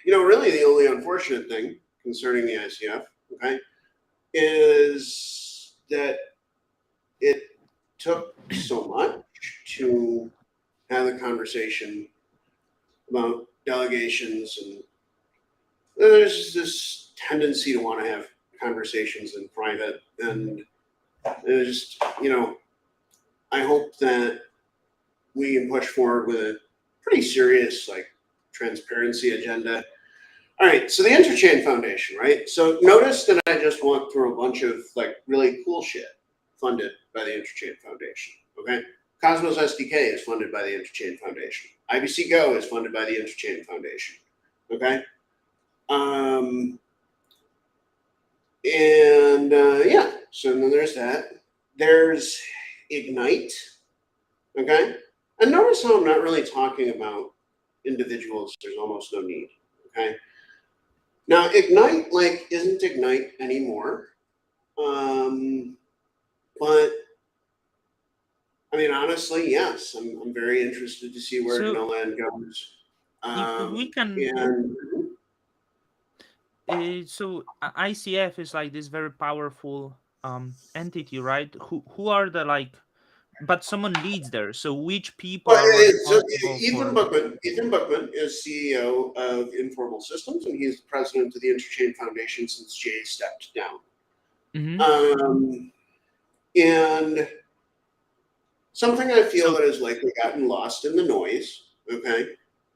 really the only unfortunate thing concerning the ICF, okay, is that it took so much to have the conversation about delegations, and there's this tendency to want to have conversations in private, and it's just I hope that we can push forward with a pretty serious like transparency agenda. All right, so the Interchain Foundation, right? So notice that I just walked through a bunch of like really cool shit funded by the Interchain Foundation. Okay, Cosmos SDK is funded by the Interchain Foundation. IBC Go is funded by the Interchain Foundation. Okay, um, And yeah, so then there's that. There's Ignite. Okay. And notice how I'm not really talking about individuals. There's almost no need. Okay. Now, Ignite, like, isn't Ignite anymore. Um, but I mean, honestly, yes, I'm very interested to see where So Nolan goes. if we can, And so ICF is like this very powerful entity, right? Who are the like, but someone leads there. So which people well, are so responsible for? Ethan Bookman is CEO of Informal Systems, and he's the president of the Interchain Foundation since Jay stepped down. Hmm. Um, and something I feel So. that has likely gotten lost in the noise, okay,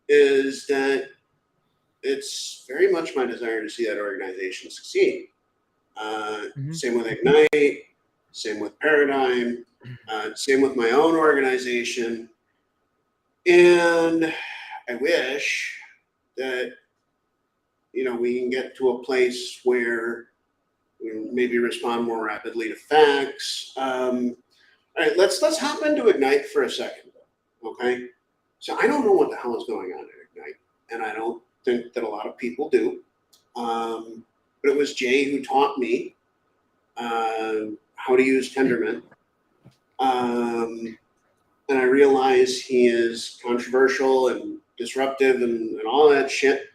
is that it's very much my desire to see that organization succeed. Mhm. Same with Ignite, same with Paradigm, same with my own organization. And I wish that, we can get to a place where we maybe respond more rapidly to facts. All right, let's hop into Ignite for a second, okay? So I don't know what the hell is going on at Ignite, and I don't think that a lot of people do. But it was Jay who taught me how to use Tendermint, and I realize he is controversial and disruptive and all that shit.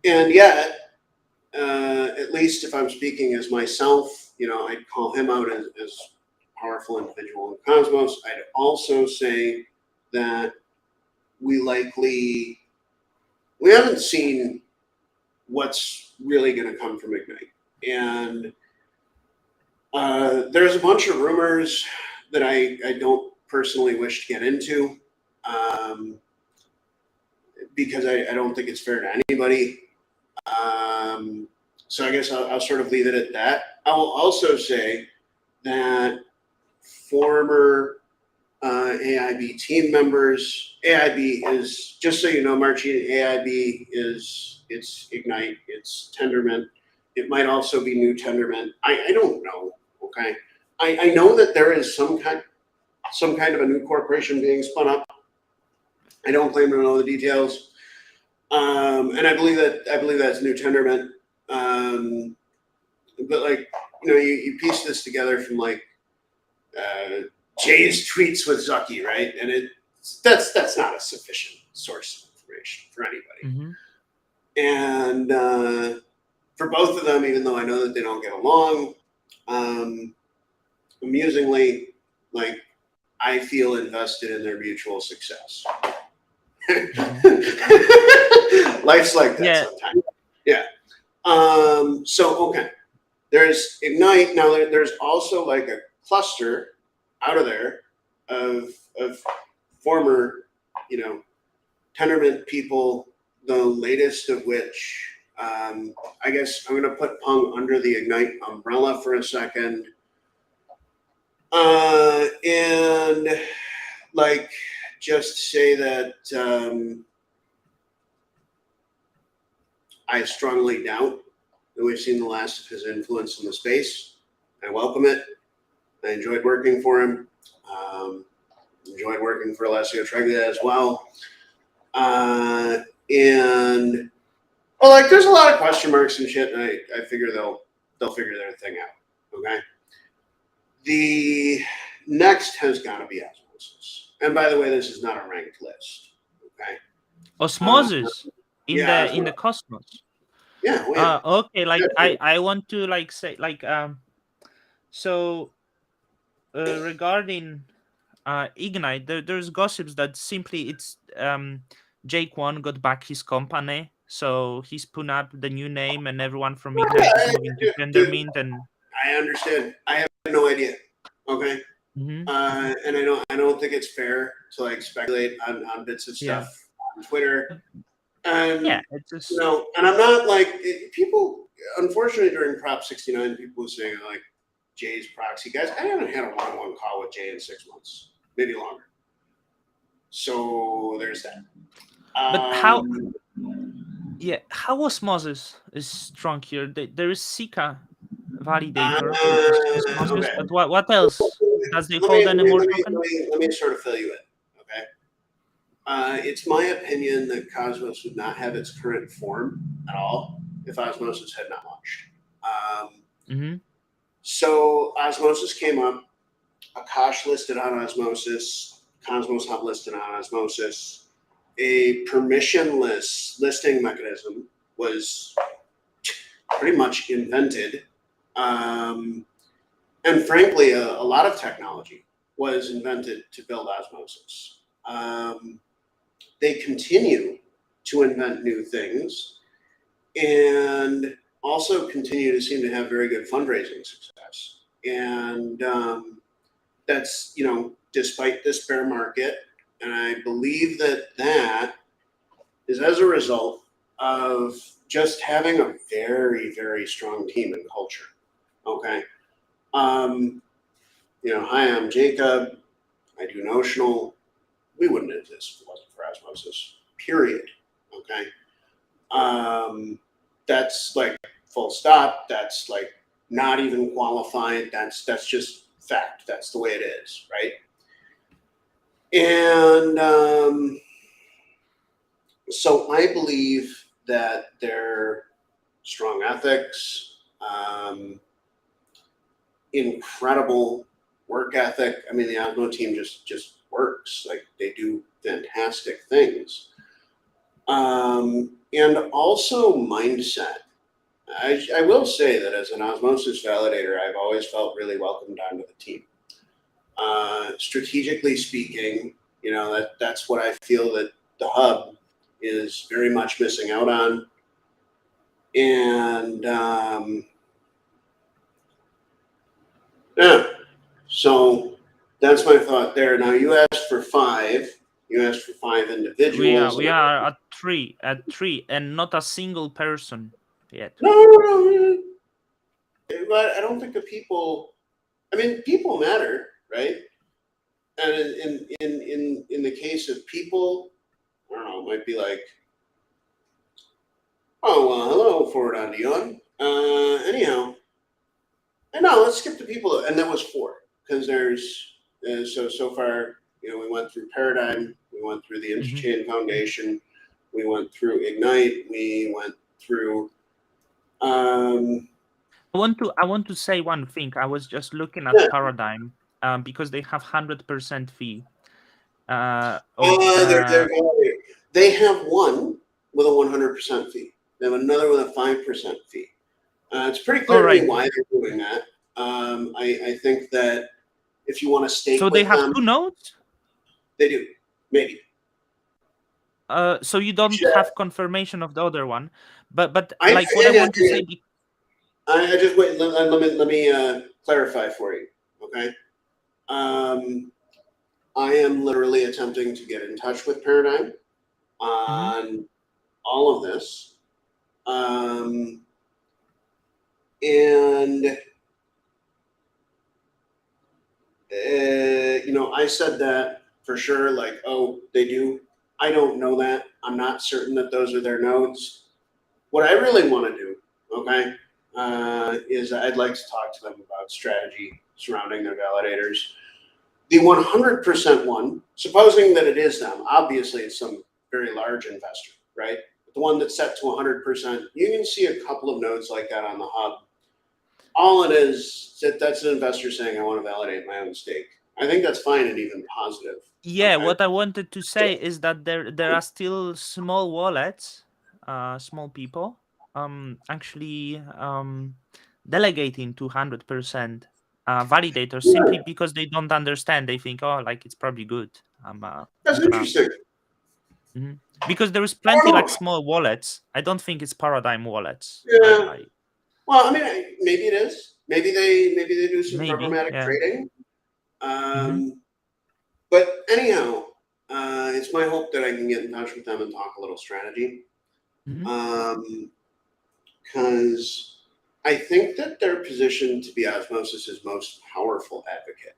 And yet, at least if I'm speaking as myself, I'd call him out as a powerful individual in Cosmos. I'd also say that we likely we haven't seen what's really going to come from Ignite, and there's a bunch of rumors that I don't personally wish to get into, um, because I don't think it's fair to anybody. So I guess I'll sort of leave it at that. I will also say that former AIB team members, AIB is, just so you know, Marchi, AIB is, it's Ignite, it's Tendermint. It might also be New Tendermint. I don't know. Okay, I know that there is some kind of a new corporation being spun up. I don't claim to know the details, and I believe that's New Tendermint. Um, but like, you piece this together from like uh, Jay's tweets with Zucky, right? And that's not a sufficient source of information for anybody. Hmm. And for both of them, even though I know that they don't get along, um, amusingly, like, I feel invested in their mutual success. Hmm. Life's like that Yeah. sometimes. Yeah. So okay, there's Ignite. Now there's also like a cluster out of there of former, you know, Tendermint people. The latest of which, I guess I'm going to put Pung under the Ignite umbrella for a second, and like just say that I strongly doubt that we've seen the last of his influence in the space. I welcome it. I enjoyed working for him. Um, enjoyed working for Alessio Treglia as well. And well, like, there's a lot of question marks and shit, and I figure they'll figure their thing out. Okay. The next has got to be osmosis. And by the way, this is not a ranked list. Okay. Uh, Osmosis yeah, in the cosmos. yeah, oh yeah. Okay, like Yeah. I want to like say like so regarding Ignite, there's gossips that simply it's Jake One got back his company, so he spun up the new name, and everyone from Ignite is moving to Dude, Tendermint, and I understand. I have no idea. Okay. hmm. And I don't think it's fair to like speculate on bits of Yeah, stuff on Twitter. And yeah, it's just and I'm not like people. Unfortunately, during Prop 69, people were saying like Jay's proxy guys. I haven't had a one-on-one call with Jay in 6 months, maybe longer. So there's that. but how Um, yeah how Osmosis is strong here. There is Sika. validator, which is Osmosis. Okay. But what else? Does they Let me hold let any me more let me token? let me, let me sort of fill you in. Okay. It's my opinion that Cosmos would not have its current form at all if Osmosis had not launched. Um, Mm-hmm. so Osmosis came up, Akash listed on Osmosis, Cosmos Hub listed on Osmosis. A permissionless listing mechanism was pretty much invented. Um, and frankly, a lot of technology was invented to build Osmosis. They continue to invent new things and also continue to seem to have very good fundraising success. And that's, despite this bear market. And I believe that is as a result of just having a very, very strong team and culture. Okay. Um, hi, I'm Jacob. I do notional. We wouldn't exist if it wasn't for osmosis. Period. Okay. That's like full stop. That's like not even qualified. That's just fact. That's the way it is, right? And so I believe that their strong ethics, incredible work ethic. I mean, the Osmo team just works. Like they do fantastic things. And also mindset. I will say that as an osmosis validator, I've always felt really welcomed onto the team. Strategically speaking, that's what I feel that the hub is very much missing out on. And yeah, so that's my thought there. Now you asked for five. You asked for five We are individuals. we are at three, and not a single person yet. No, but I don't think the people. I mean, people matter, right? And in the case of people, I don't know, it might be like, oh well, hello, forward on Dion. Anyhow, and no, let's skip the people, and that was four because there's so far. We went through Paradigm, we went through the Mm-hmm. Interchain Foundation, we went through Ignite, we went through. Um, I want to say one thing. I was just looking at yeah, Paradigm, because they have 100% fee. Of they have one with a 100% fee. They have another with a 5% fee. It's pretty All clear to me right. why they're doing that. I think that if you want to stake So they with have them, two nodes. they do. Maybe. So you don't Should, have confirmation of the other one, but I, like what I yeah, want to yeah, say. I just wait. Let me clarify for you. Okay. Um, I am literally attempting to get in touch with Paradigm Mhm. on all of this. Um, and I said that for sure. Like, oh, they do. I don't know that. I'm not certain that those are their nodes. What I really want to do, okay, is I'd like to talk to them about strategy surrounding their validators. The 100% one, supposing that it is them, obviously it's some very large investor, right? The one that's set to 100%, you can see a couple of nodes like that on the hub. All it is, that's an investor saying, I want to validate my own stake. I think that's fine and even positive. Yeah, Okay. what I wanted to say is that there are still small wallets, small people, actually delegating 200% validators Yeah, simply because they don't understand. They think, oh, like it's probably good. I'm that's gonna. interesting. Mhm. Because there is I plenty don't like know. small wallets. I don't think it's Paradigm wallets. I, Yeah. I Well, I mean, maybe it is. Maybe they do some maybe, programmatic yeah. trading. Mm-hmm. But anyhow, it's my hope that I can get in touch with them and talk a little strategy. Mm-hmm. Because I think that they're positioned to be Osmosis's most powerful advocate,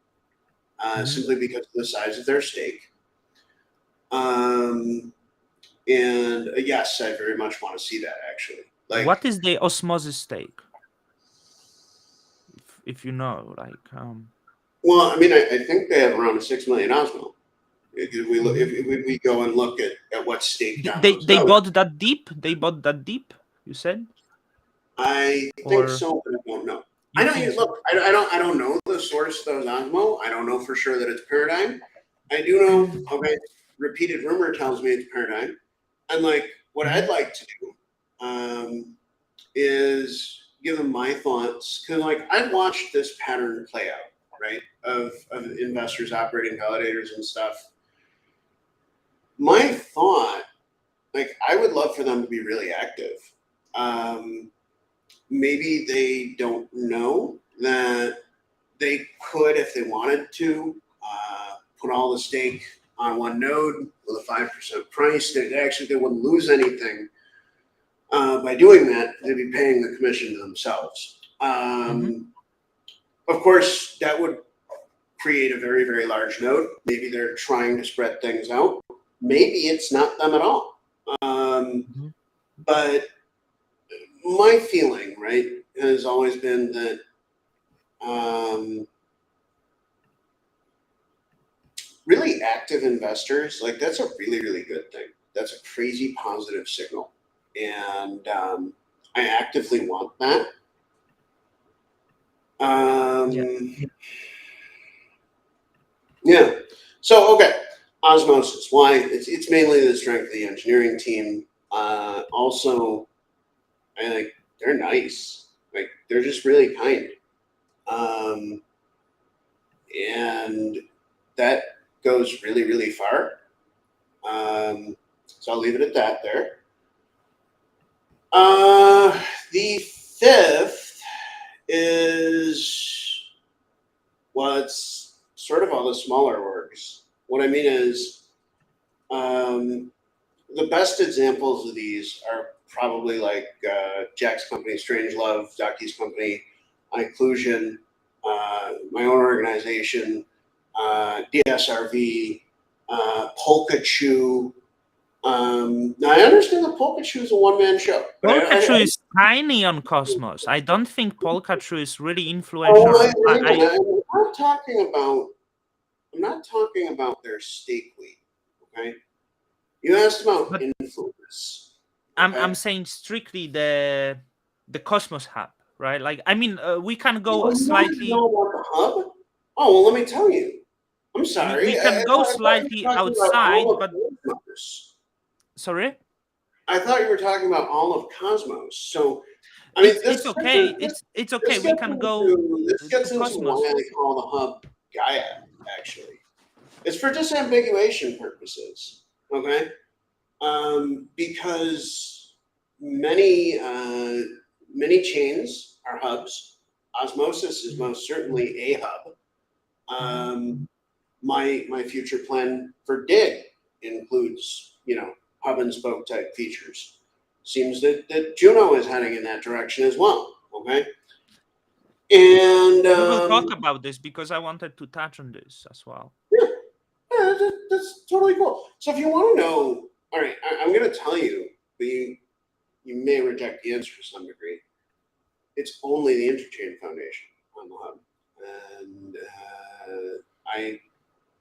Mm-hmm. simply because of the size of their stake. Um, and yes, I very much want to see that actually. Like, What is the osmosis stake? if you know, like. Well, I mean, I think they have around a 6 million Osmo. Mhm. If we go and look at what's staked on those They nodes, bought that deep. They bought that deep. You said, I think or so, but I don't know. you think so? Look. I don't know the source of those Osmo. I don't know for sure that it's Paradigm. I do know. Okay, repeated rumor tells me it's Paradigm. And like, what I'd Mhm. like to do is give them my thoughts because, like, I've watched this pattern play out, right? Of investors operating validators and stuff. My thought, like, I would love for them to be really active. Um, Maybe they don't know that they could, if they wanted to, put all the stake on one node with a 5% price. They wouldn't lose anything by doing that. They'd be paying the commission to themselves. Mhm. Of course, that would create a very, very large node. Maybe they're trying to spread things out. Maybe it's not them at all. Mhm. But my feeling, right, has always been that um, really active investors, like, that's a really, really good thing. That's a crazy positive signal. And I actively want that. Yeah. Um, yeah. So, okay. Osmosis. Why? It's mainly the strength of the engineering team. Also, I think they're nice. Like, they're just really kind. Um, and that goes really, really far. So I'll leave it at that there. The fifth is what's sort of all the smaller works. What I mean is, um, the best examples of these are probably like Jack's company, Strange Love, Zaki's company, Inclusion, my own organization, DSRV, Polka Chew. Now I understand that Polka Chew is a one-man show, but Polkachu is tiny on Cosmos. I don't think Polkachu is really oh, influential. I'm not talking about. I'm not talking about their stake weight. Okay, you asked about But influence. I'm Okay, saying strictly the Cosmos hub, right? Like, I mean, we can go oh, you wanted to slightly. know about the hub? Oh well, let me tell you. I'm We sorry. can go I thought you slightly were talking about all outside, of but Cosmos. sorry. I thought you were talking about all of Cosmos. So, I mean, It's okay. It's okay. We can go this to gets into why Cosmos. I call the hub Gaia. Actually, it's for disambiguation purposes. Okay, because many chains are hubs. Osmosis is Mhm. most certainly a hub. Mhm. My future plan for Dig includes, hub and spoke type features. Seems that Juno is heading in that direction as well. Okay, and We will talk about this because I wanted to touch on this as well. yeah, that's totally cool. So if you want to know, all right, I'm going to tell you, but you may reject the answer to some degree. It's only the Interchain Foundation on the hub, and I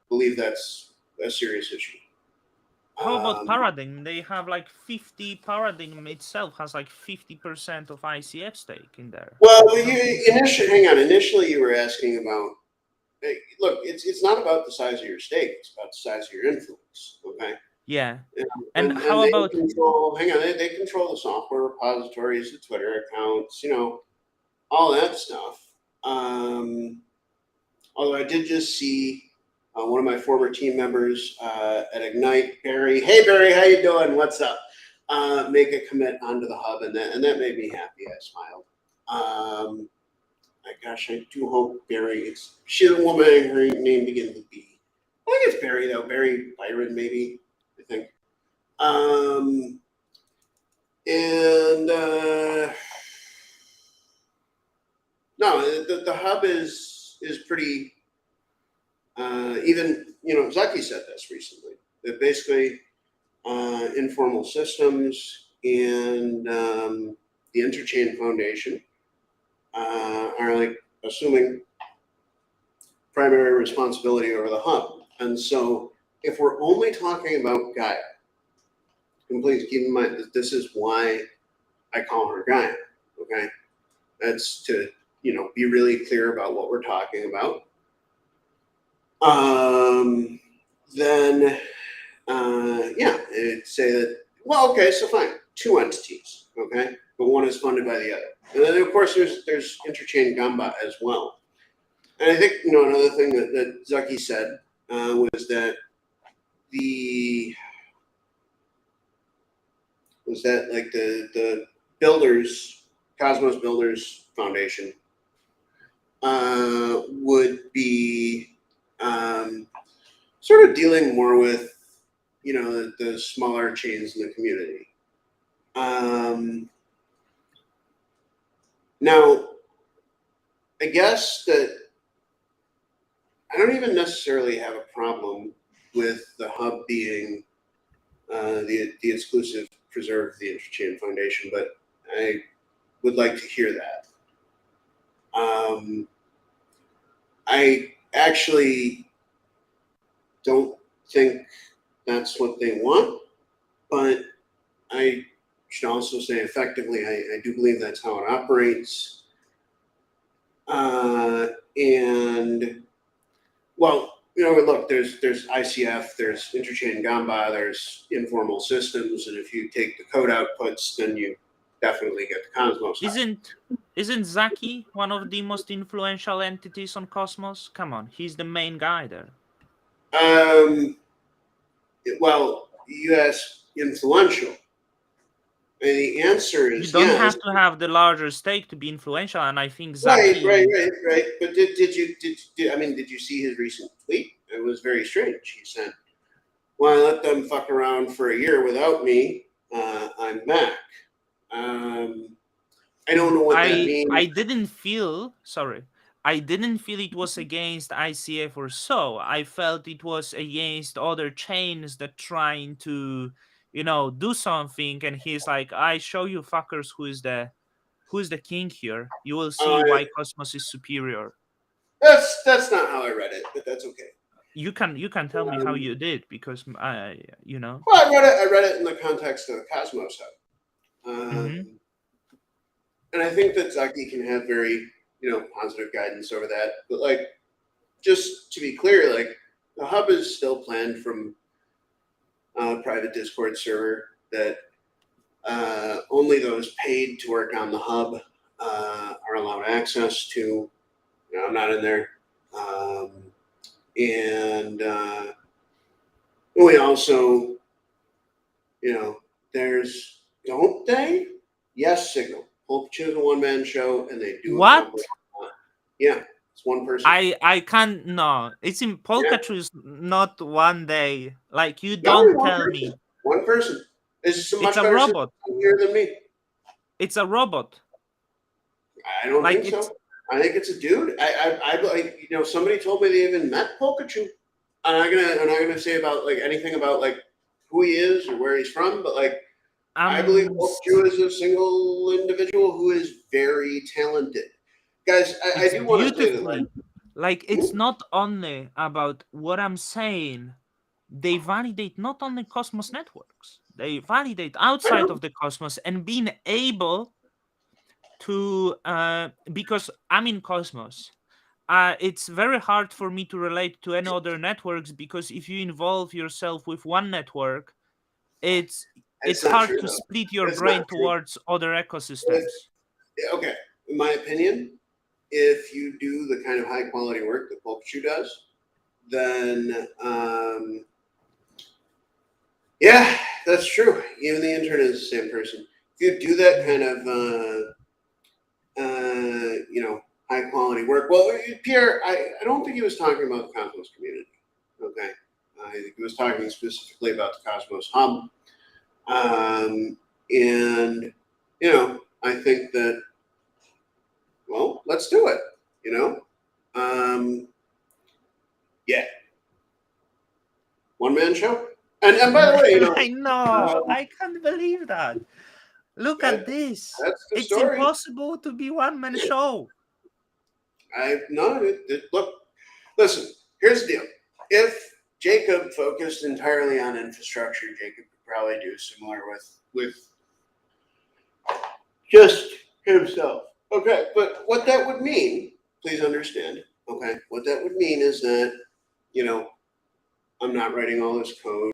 believe that's a serious issue. How about Um, Paradigm? They have like 50. Paradigm itself has like 50% of ICF stake in there. well, Like, I don't think. hang on. Initially, you were asking about. Hey, look, it's not about the size of your stake; it's about the size of your influence. Okay, Yeah. and And and how they about. control. Hang on, they control the software repositories, the Twitter accounts, all that stuff. Um, Although I did just see one of my former team members at Ignite, Barry. Hey Barry, how you doing? What's up? Make a commit onto the hub, and that made me happy. I smiled. My gosh, I do hope Barry. She's a woman. Her name begins with B. I think it's Barry though. Barry Byron, maybe. I think. Um, and no, the hub is pretty. Even Zaki said this recently that basically informal systems and the Interchain Foundation are like assuming primary responsibility over the hub. And so if we're only talking about Gaia, and please keep in mind that this is why I call her Gaia, okay? That's to, be really clear about what we're talking about. Then, it'd say that, well, okay, so fine, two entities, okay? But one is funded by the other. And then, of course, there's Interchain Gamba as well. And I think, another thing that Zucky said was that the Builders, Cosmos Builders Foundation would be sort of dealing more with, the smaller chains in the community. Now, I guess that I don't even necessarily have a problem with the hub being the exclusive preserve of the Interchain Foundation, but I would like to hear that. I actually don't think that's what they want, but I should also say effectively, I do believe that's how it operates. And well, look, there's ICF, there's Interchain Gamba, there's informal systems, and if you take the code outputs, then you definitely get the Cosmos. Isn't Zaki one of the most influential entities on Cosmos? Come on, he's the main guy there. Well, you ask influential. And the answer is you don't yes. have to have the larger stake to be influential, and I think Zaki. Right. But did you see his recent tweet? It was very strange. He said, "Well, I let them fuck around for a year without me. I'm back." I don't know what that means. I didn't feel it was against ICF or so. I felt it was against other chains that trying to, do something. And he's like, I show you fuckers who's the king here. You will see why Cosmos is superior. That's not how I read it, but that's okay. You can tell me how you did, because Well, I read it in the context of the Cosmos Hub. And I think that Zaki can have very, positive guidance over that. But just to be clear, the hub is still planned from a private Discord server that only those paid to work on the hub are allowed access to. I'm not in there. And we also, there's, don't they? Yes, Signal. Polkachu is a one-man show, and they do what? Yeah, it's one person. I can't. No, it's in Polkachu is not one day. You don't tell me. One person. It's a it's a robot here than me. It's a robot. I don't think so. I think it's a dude. I somebody told me they even met Polkachu. I'm not gonna say about anything about who he is or where he's from, but I believe Polkachu is a single individual who is very talented. Guys, I do want to say that it's not only about what I'm saying. They validate not only Cosmos networks, they validate outside of the Cosmos, and being able to because I'm in Cosmos. It's very hard for me to relate to any other networks, because if you involve yourself with one network, it's hard to split your brain towards other ecosystems. Okay, in my opinion, if you do the kind of high quality work that Polkachu does, then yeah, that's true. Even the intern is the same person. If you do that kind of high quality work, well, Pierre, I don't think he was talking about the Cosmos community. Okay, I think he was talking specifically about the Cosmos Hub. And I think that, well, let's do it. Yeah, one man show. And by the way, I know, I can't believe that. Look at this. That's the it's story. Impossible to be one man show. Look, listen. Here's the deal. If Jacob focused entirely on infrastructure, Jacob could probably do similar with just himself. Okay, but what that would mean, please understand. Okay, what that would mean is that you know I'm not writing all this code.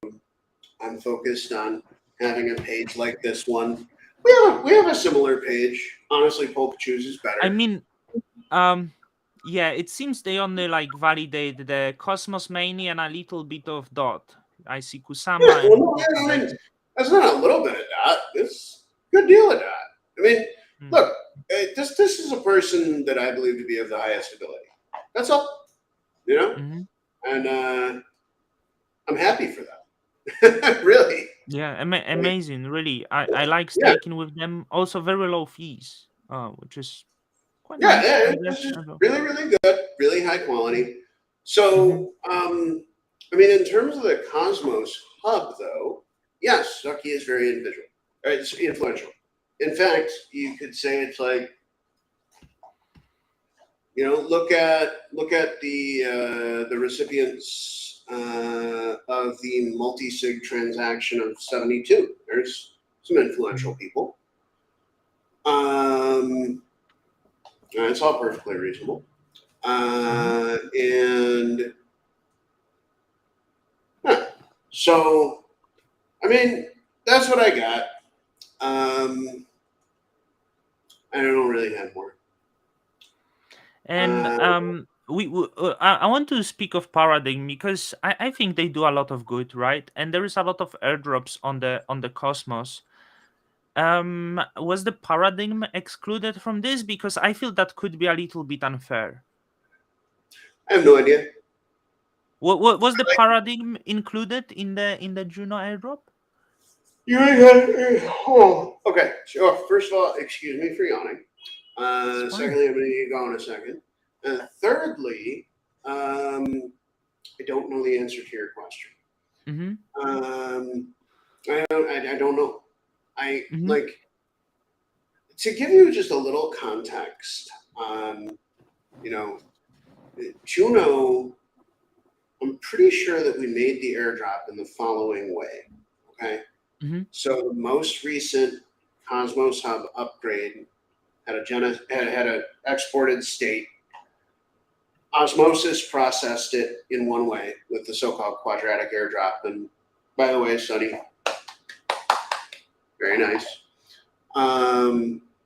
I'm focused on having a page like this one. We have a similar page. Honestly, Polka Choose is I better. mean, yeah, it seems they only like validate the Cosmos mainly and a little bit of Dot. I see Yeah, Kusama well, and no, I Database. mean, that's not a little bit of dot. It's a good deal of dot. I mean, Mm. look, this is a person that I believe to be of the highest ability. That's all, you know, Hmm. and I'm happy for that. Really, Yeah, like, amazing. Really, I like yeah, staking with them. Also, very low fees, which is quite yeah, nice, I yeah. guess. This is As well. really, really good, really high quality. Hmm. So, I mean, in terms of the Cosmos hub, though, yes, Stucky is very individual. It's influential. In fact, you could say it's like look at the recipients of the multi-sig transaction of 72. There's some influential people. It's all perfectly reasonable. Hmm. And huh, so, I mean, that's what I got. I don't really have more. And Uh, I want to speak of Paradigm because I think they do a lot of good, right? And there is a lot of airdrops on the Cosmos. Was the Paradigm excluded from this? Because I feel that could be a little bit unfair. I have no idea. What was the Paradigm included in the Juno airdrop? Oh, okay. Sure. First of all, excuse me for yawning. It's fine. Secondly, I'm going to need to go in a second. And thirdly, I don't know the answer to your question. Mm-hmm. Um, I don't know. I Mm-hmm. like to give you just a little context on, you know, Juno. I'm pretty sure that we made the airdrop in the following way. Okay. Mm-hmm. So the most recent Cosmos Hub upgrade had a exported state. Osmosis processed it in one way with the so-called quadratic airdrop. And by the way, Sonny, very nice.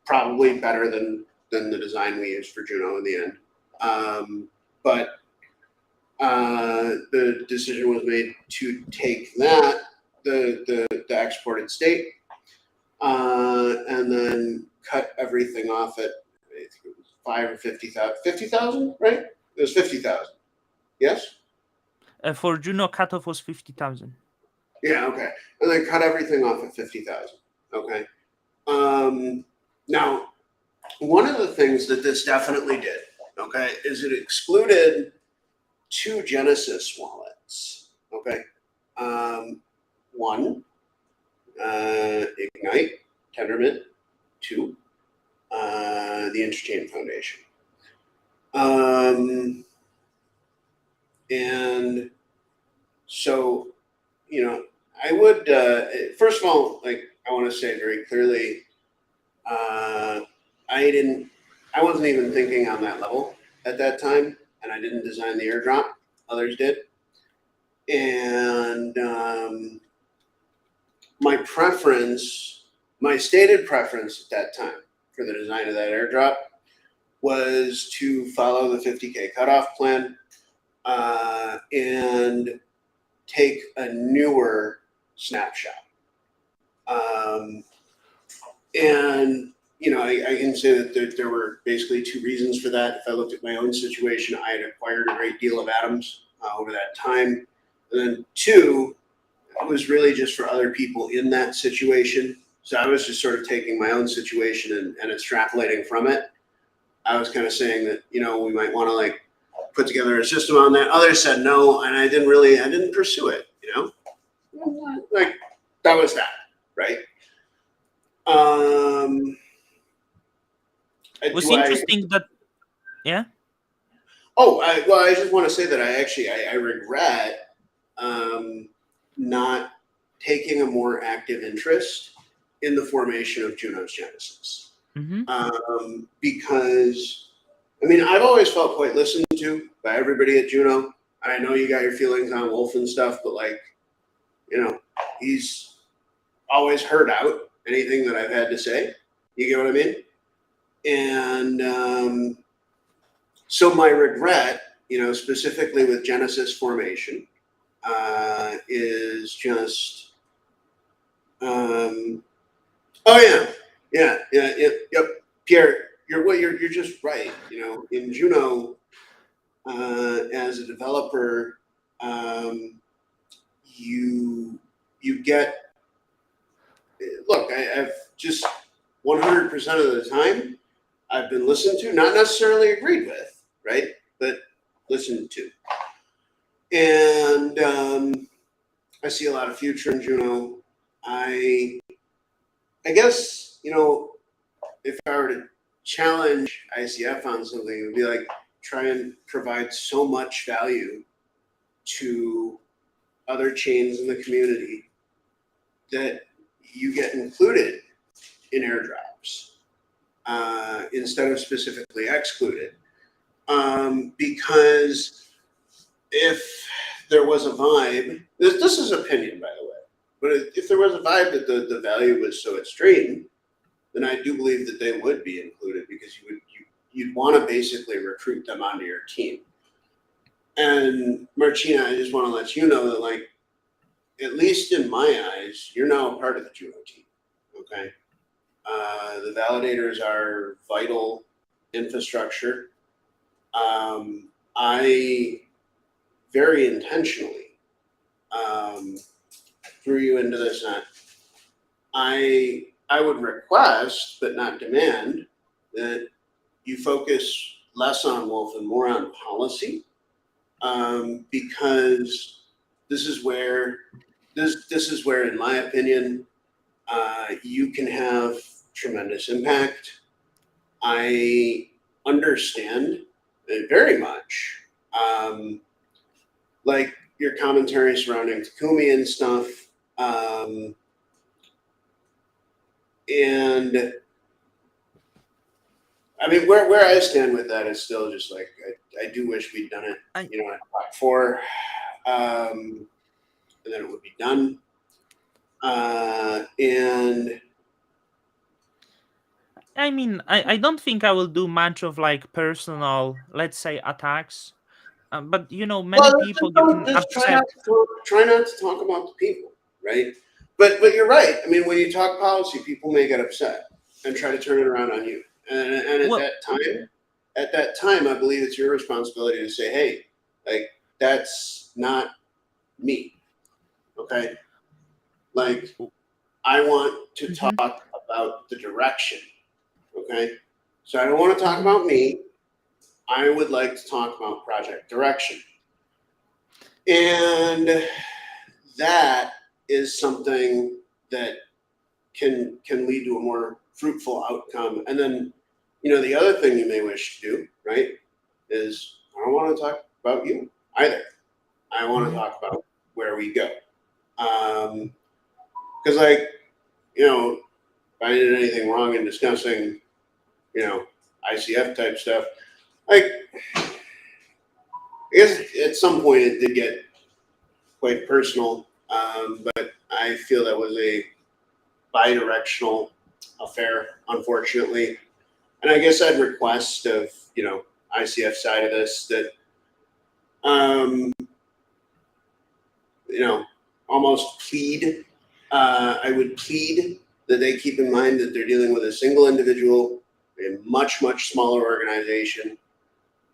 Probably better than the design we used for Juno in the end. But the decision was made to take the exported state, and then cut everything off at I think it was 5 or 50,000. 50,000, right? It was 50,000. Yes. For Juno, cutoff was 50,000. Yeah. Okay. And then cut everything off at 50,000. Okay. Um, Now, one of the things that this definitely did, okay, is it excluded two Genesis wallets. Okay. Um, One, Ignite, Tendermint. Two, the Interchain Foundation. Um, and so, I would, first of all, like, I want to say very clearly, uh, I didn't, I wasn't even thinking on that level at that time, and I didn't design the airdrop. Others did. And my preference, my stated preference at that time for the design of that airdrop was to follow the 50K cutoff plan and take a newer snapshot. Um, and I can say that there were basically two reasons for that. If I looked at my own situation, I had acquired a great deal of atoms over that time. And then two, it was really just for other people in that situation. So I was just sort of taking my own situation and extrapolating from it. I was kind of saying that, we might want to like put together a system on that. Others said no, and I didn't pursue it, like that was that, right? Um, Was do I, interesting that, yeah. Well, I just want to say that I regret um, not taking a more active interest in the formation of Juno's Genesis. Mm-hmm. Because, I mean, I've always felt quite listened to by everybody at Juno. I know you got your feelings on Wolf and stuff, but like, he's always heard out anything that I've had to say. You get what I mean? And so my regret, specifically with Genesis formation, is just, um, oh yep, Pierre, you're just right. In Juno, as a developer, you get look. I've just 100% of the time I've been listened to, not necessarily agreed with, right, but listened to, and I see a lot of future in Juno. I guess if I were to challenge ICF on something, it would be like try and provide so much value to other chains in the community that you get included in airdrops instead of specifically excluded. Because if there was a vibe, this is opinion, by the way, but if there was a vibe that the value was so extreme, then I do believe that they would be included because you'd want to basically recruit them onto your team. And Martina, I just want to let you know that, like, at least in my eyes, you're now a part of the Juno team. Okay, the validators are vital infrastructure. I very intentionally threw you into this net. I would request, but not demand, that you focus less on Wolf and more on policy, because this is where, in my opinion, you can have tremendous impact. I understand very much, like your commentary surrounding Takumi and stuff. And I mean, where I stand with that is still just like I do wish we'd done it, I at Part 4, and then it would be done. And I mean, I don't think I will do much of like personal, let's say, attacks. But many well, people just don't getting just upset. try not to talk about the people, right? But you're right. I mean, when you talk policy, people may get upset and try to turn it around on you. And Well, at that time, I believe it's your responsibility to say, hey, like, that's not me. Okay, like, I want to mhm, talk about the direction. Okay, so I don't want to talk mhm. about me. I would like to talk about project direction. And that is something that can lead to a more fruitful outcome. And then, the other thing you may wish to do, right, is I don't want to talk about you either. I want to Mhm. talk about where we go. Because, like, you know, if I did anything wrong in discussing, ICF type stuff, like, I guess at some point it did get quite personal, but I feel that was a bi-directional affair, unfortunately. And I guess I'd request of, ICF side of this that, um, you know, almost plead. I would plead that they keep in mind that they're dealing with a single individual, a much, much smaller organization,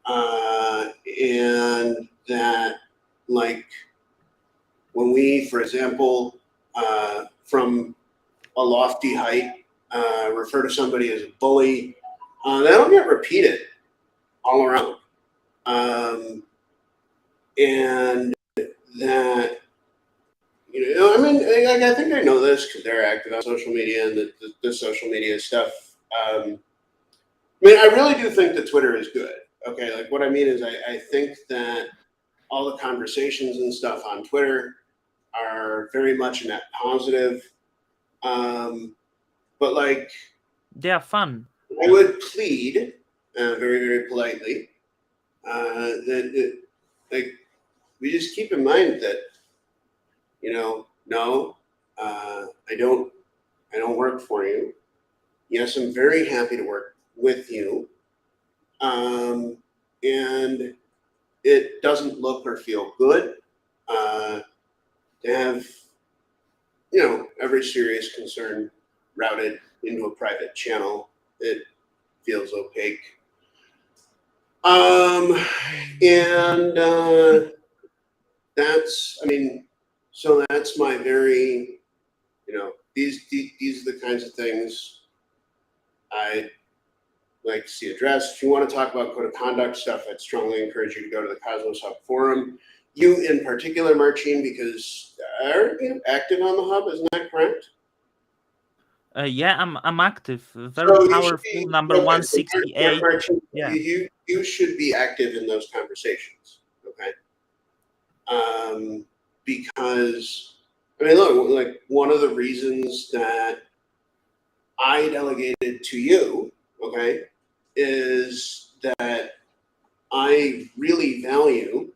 and that, like, when we, for example, from a lofty height, refer to somebody as a bully, that'll get repeated all around. And that, I mean, I think I know this because they're active on social media and the social media stuff. I mean, I really do think that Twitter is good. Okay, like what I mean is I think that all the conversations and stuff on Twitter are very much net positive. But like They are fun. I would plead very, very politely that like we just keep in mind that no, I don't work for you. Yes, I'm very happy to work with you, um, and it doesn't look or feel good uh, to have every serious concern routed into a private channel. It feels opaque. Um, and that's, I mean, so that's my very, these are the kinds of things I like to see addressed. If you want to talk about code of conduct stuff, I'd strongly encourage you to go to the Cosmos Hub forum. You in particular, Marcin, because are you active on the hub? Isn't that correct? Yeah, I'm active. Very So you should powerful. be Number okay. So 168. Marcin, Yeah. you should be active in those conversations. Okay. Because I mean, look, like one of the reasons that I delegated to you, okay, is that I really value.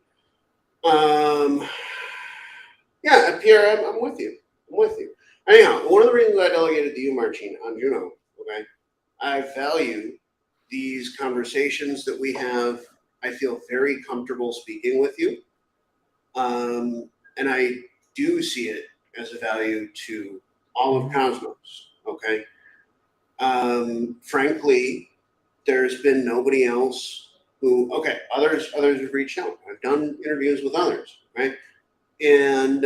Um, yeah, Pierre, I'm with you. I'm with you. Anyhow, one of the reasons I delegated to you, Marcin, on Juno, okay, I value these conversations that we have. I feel very comfortable speaking with you. And I do see it as a value to all of Mhm. Cosmos. Okay. Frankly, there's been nobody else who. Okay, others have reached out. I've done interviews with others, right? And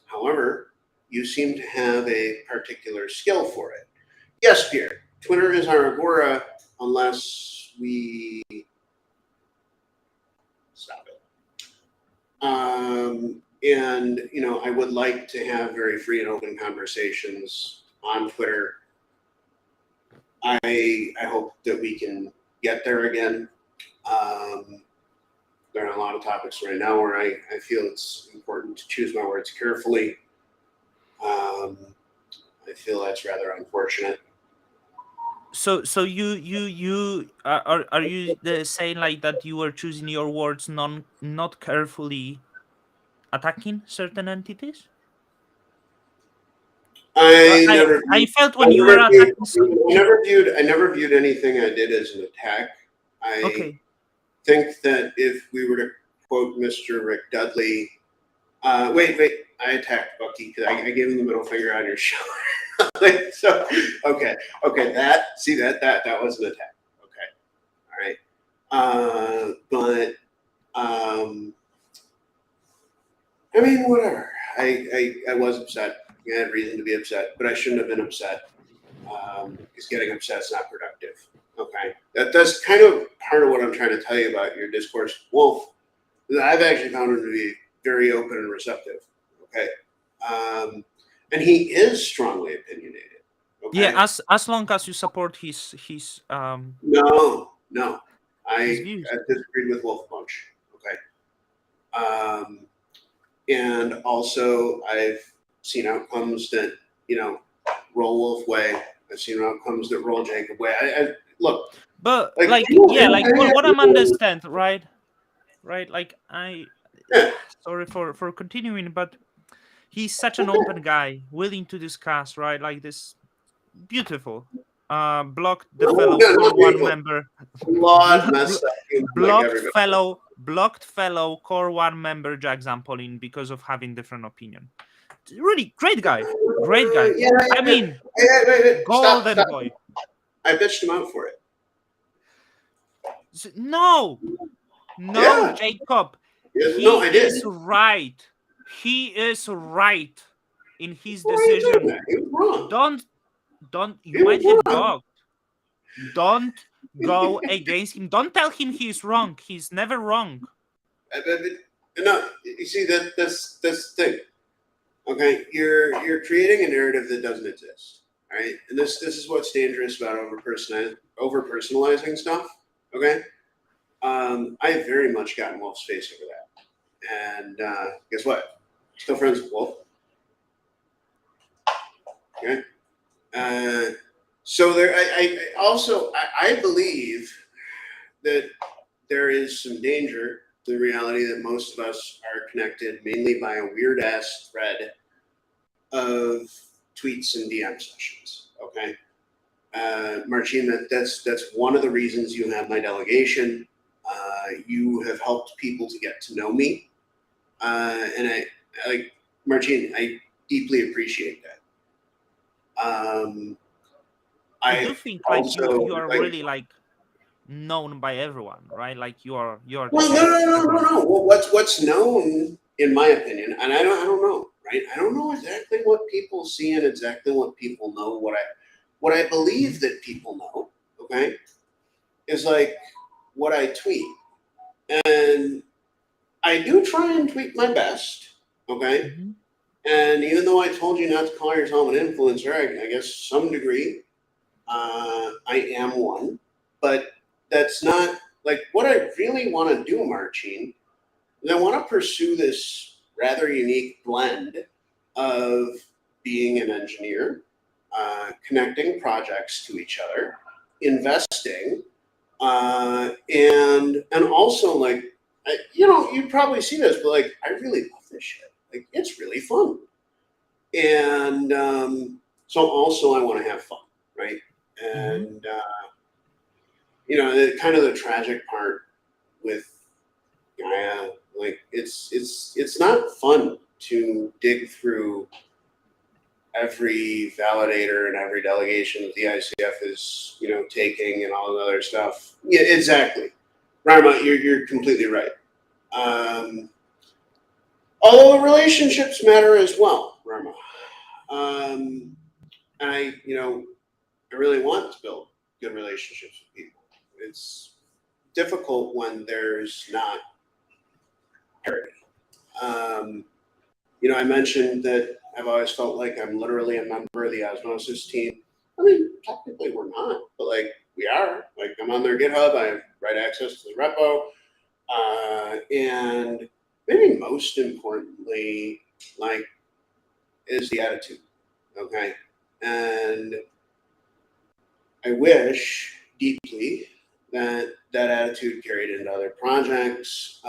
however, you seem to have a particular skill for it. Yes, Pierre. Twitter is our agora unless we stop it. And I would like to have very free and open conversations on Twitter. I hope that we can get there again. Um, there are a lot of topics right now where I feel it's important to choose my words carefully. Um, I feel that's rather unfortunate. So you are you saying like that you were choosing your words not carefully attacking certain entities? Uh, I I never I viewed, felt when you were attacking. I never viewed anything I did as an attack. I Okay, think that if we were to quote Mr. Rick Dudley, wait, I attacked Bucky because I gave him the middle finger on your shoulder. So, okay, that was an attack. Okay, all right, but I mean, whatever. I was upset. I had reason to be upset, but I shouldn't have been upset because getting upset is not productive. Okay, that's kind of part of what I'm trying to tell you about your discourse, Wolf. I've actually found him to be very open and receptive. Okay, um, and he is strongly opinionated. yeah, Okay, as long as you support no, his I views. disagreed with Wolf a bunch. Okay, and also I've seen outcomes that roll Wolf way. I've seen outcomes that roll Jacob way. I look But like like, yeah, like what I'm understand, right? Right, like I yeah. sorry for continuing, but he's such an open guy, willing to discuss, right? Like this beautiful. Blocked the No, fellow no, core not one beautiful. member. Flawed, messed up human like everybody. Blocked fellow core one member Jack Zampolin because of having different opinion. Really great guy. Great guy. Yeah, I yeah. mean, Stop, golden stop. boy. I bitched him out for it. No, no, Yeah. Jacob. Yeah, no, He I did. is right. He is right in his Why are you doing decision. that? He was wrong. Don't don't you He was might get wrong. blocked. Don't go against him. Don't tell him he's wrong. He's never wrong. No, you see that's the thing. Okay, you're creating a narrative that doesn't exist. All right, and this is what's dangerous about over personalizing stuff. Okay, I very much got in Wolf's face over that, and guess what? Still friends with Wolf. Okay, uh, so there. I also I believe that there is some danger to the reality that most of us are connected mainly by a weird ass thread of tweets and DM sessions. Okay, Marcin, that's one of the reasons you have my delegation. You have helped people to get to know me, and I like Marcin. I deeply appreciate that. Um, I do I've think like also you are like really like known by everyone, right? Like you're the well, no, guy no, that no, no, everyone. no. Well, what's known, in my opinion, and I don't know, right? I don't know exactly what people see and exactly what people know. What I believe that people know, okay, is like what I tweet, and I do try and tweet my best, okay. Mm-hmm. And even though I told you not to call yourself an influencer, I guess some degree I am one, but that's not like what I really want to do, Marcin. And I want to pursue this rather unique blend of being an engineer, connecting projects to each other, investing, and also like, you probably see this, but like, I really love this shit. Like, it's really fun, and so also I want to have fun, right? Mm-hmm. And kind of the tragic part with Gaia, like it's not fun to dig through every validator and every delegation that the ICF is, taking and all the other stuff. Yeah, exactly. Rama, you're completely right. Um, Although relationships matter as well, Rama. Um, and I really want to build good relationships with people. It's difficult when there's not parity. Um, I mentioned that I've always felt like I'm literally a member of the Osmosis team. I mean, technically we're not, but like we are. Like I'm on their GitHub. I have right access to the repo, and maybe most importantly, like is the attitude. Okay, and I wish deeply that that attitude carried into other projects.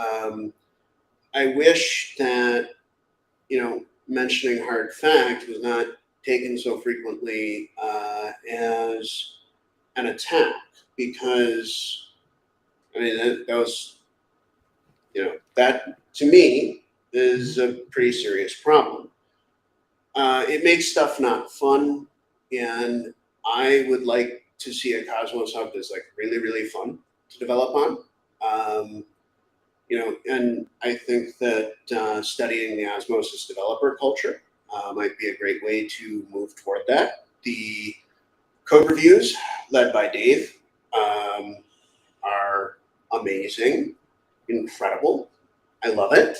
I wish that mentioning hard fact was not taken so frequently as an attack, because I mean that was that to me Mm-hmm. is a pretty serious problem. It makes stuff not fun, and I would like to see a Cosmos hub that's like really really fun to develop on. Um, and I think that studying the osmosis developer culture might be a great way to move toward that. The code reviews, led by Dave, um, are amazing, incredible. I love it.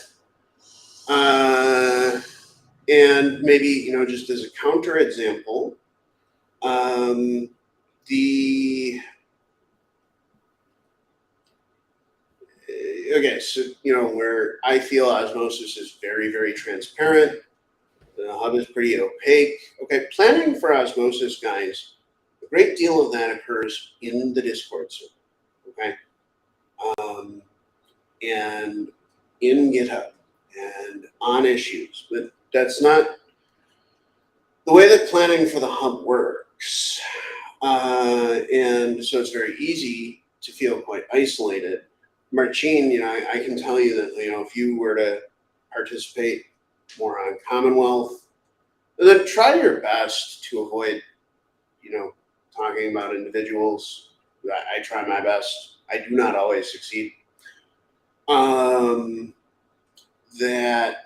Uh, and maybe, just as a counter example, um, the okay, so where I feel osmosis is very, very transparent. The hub is pretty opaque. Okay, planning for osmosis, guys, a great deal of that occurs in the Discord server. Okay, um, and in GitHub and on issues, but that's not the way that planning for the hub works. And so it's very easy to feel quite isolated. Marcin, I can tell you that if you were to participate more on Commonwealth, then try your best to avoid, you know, talking about individuals. I try my best. I do not always succeed. Um, that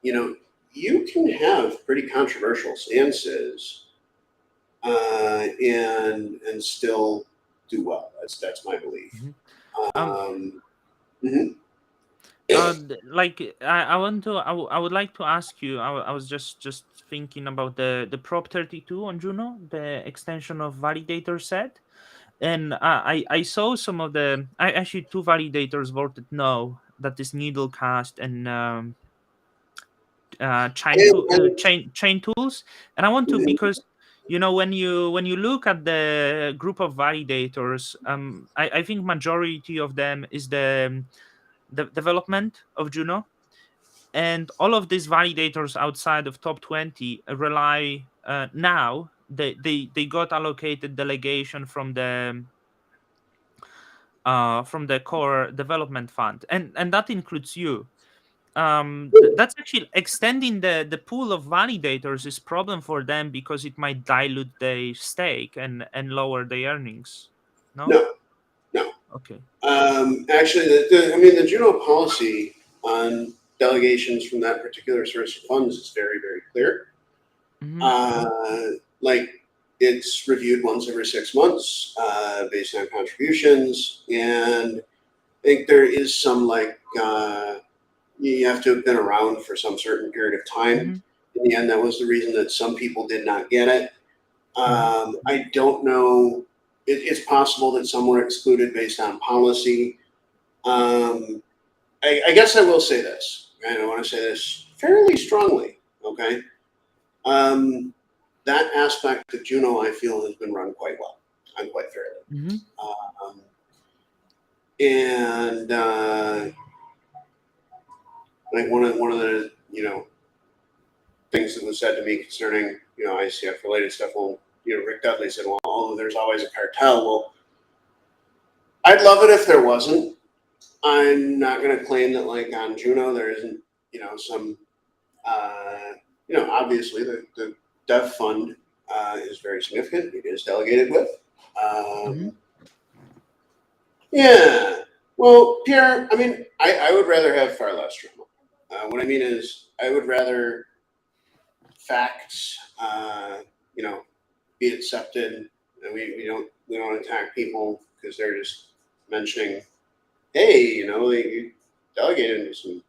you know, you can have pretty controversial stances, and still do well. That's my belief. Mm-hmm. Um, Um, mhm. like I want to I would like to ask you. I was just thinking about the prop 32 on Juno, the extension of validator set. And I saw some of the I actually two validators voted no, that is needle cast and chain tools. And I want to, And, because when you look at the group of validators, I think majority of them is the development of Juno, and all of these validators outside of top 20 rely now they got allocated delegation from the core development fund, and that includes you. That's actually extending the pool of validators is problem for them, because it might dilute their stake and lower their earnings. No. no, no. Okay. Actually, I mean, the Juno policy on delegations from that particular source of funds is very, very clear. Mm-hmm. Uh, like, it's reviewed once every 6 months based on contributions, and I think there is some you have to have been around for some certain period of time. Mm-hmm. In the end, that was the reason that some people did not get it. Mm-hmm. I don't know. It's possible that some were excluded based on policy. Um, I guess I will say this, and I want to say this fairly strongly. Okay, um, that aspect of Juno, I feel, has been run quite well and quite fairly. Mm-hmm. Um, and like one of the things that was said to me concerning ICF related stuff. Well, Rick Dudley said, "Well, there's always a cartel." Well, I'd love it if there wasn't. I'm not going to claim that like on Juno there isn't some obviously the dev fund is very significant. It is delegated with. Mm-hmm. Um, yeah. Well, Pierre, I mean, I would rather have far less drama. What I mean is, I would rather facts, be accepted, and we don't attack people because they're just mentioning, hey, you delegated to some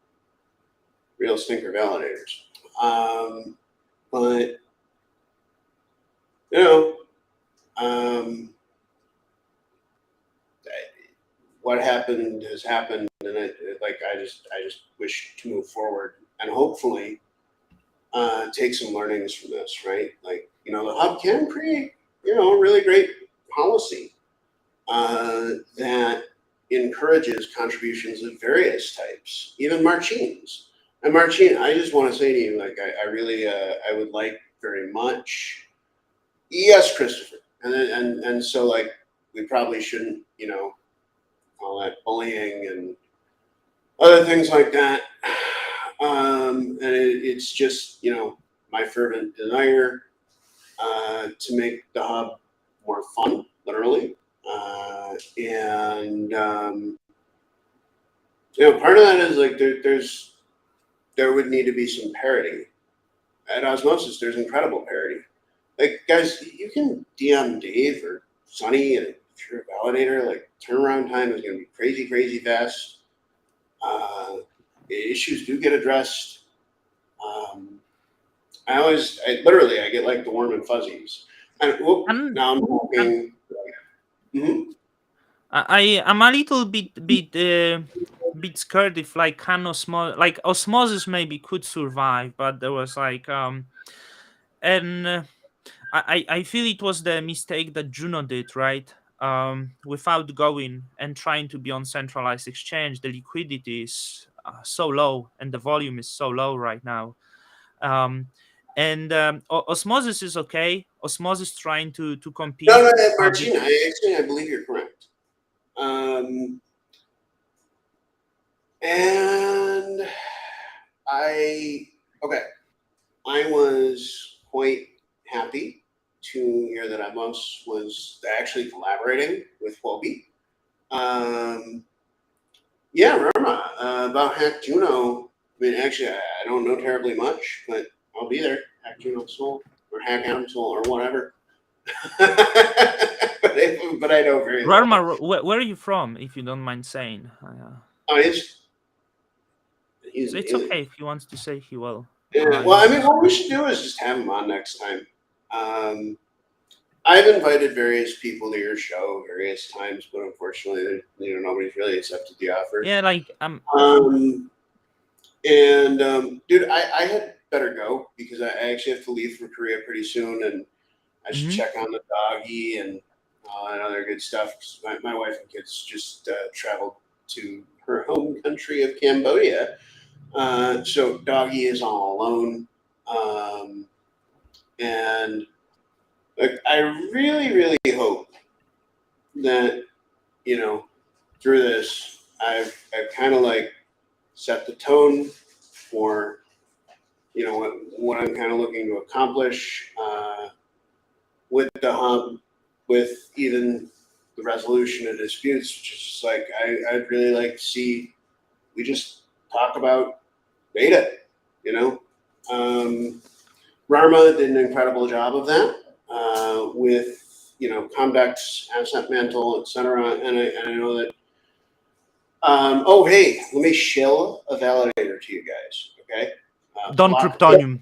real stinker validators. But you know, um, what happened has happened, and I just wish to move forward and hopefully take some learnings from this. Right, like the hub can create a really great policy that encourages contributions of various types, even Martines. And Martine, I just want to say to you, like, I really, I would like very much. Yes, Christopher, and so like we probably shouldn't, call that bullying and other things like that. And it's just my fervent desire to make the hub more fun, literally, and part of that is like there would need to be some parity. At Osmosis, there's incredible parity. Like, guys, you can DM Dave or Sonny, and if you're a validator, like, turnaround time is going to be crazy, crazy fast. Issues do get addressed. Um, I get like the warm and fuzzies. And And now I'm and talking. Mhm. I'm a little bit scared if like osmosis maybe could survive, but there was like and I feel it was the mistake that Juno did, right? Without going and trying to be on centralized exchange, the liquidity is so low and the volume is so low right now. Um, and Osmosis is okay. Osmosis trying to No, compete. no, Bit. Martina, I believe you're correct. Um, and I, okay, I was quite happy to hear that Amos was actually collaborating with Wobie. Um, yeah, Rama, about Hack Juno. I mean, actually, I don't know terribly much, but I'll be there. Hack Juno Soul or Hack Adam Soul or whatever. but I know very little. Rarma, where are you from, if you don't mind saying? Oh, he's So it's amazing. okay if he wants to say he will. Yeah, You well, I know, mean, what we should do is just have him on next time. Um, I've invited various people to your show various times, but unfortunately, nobody's really accepted the offer. Yeah, like Um, and dude, I had better go because I actually have to leave for Korea pretty soon, and I should mhm. check on the doggy and other good stuff. 'Cause my wife and kids just traveled to her home country of Cambodia, so doggy is all alone. And like, I really, really hope that you know through this, I've kind of like set the tone for what I'm kind of looking to accomplish with the hub, with even the resolution of disputes, which is just like I'd really like to see we just talk about data, you know. Um, Rarma did an incredible job of that with Comdex, Asset Mantle, etc. And I know that. Oh, hey, let me shill a validator to you guys. Okay, Don block. Kryptonium.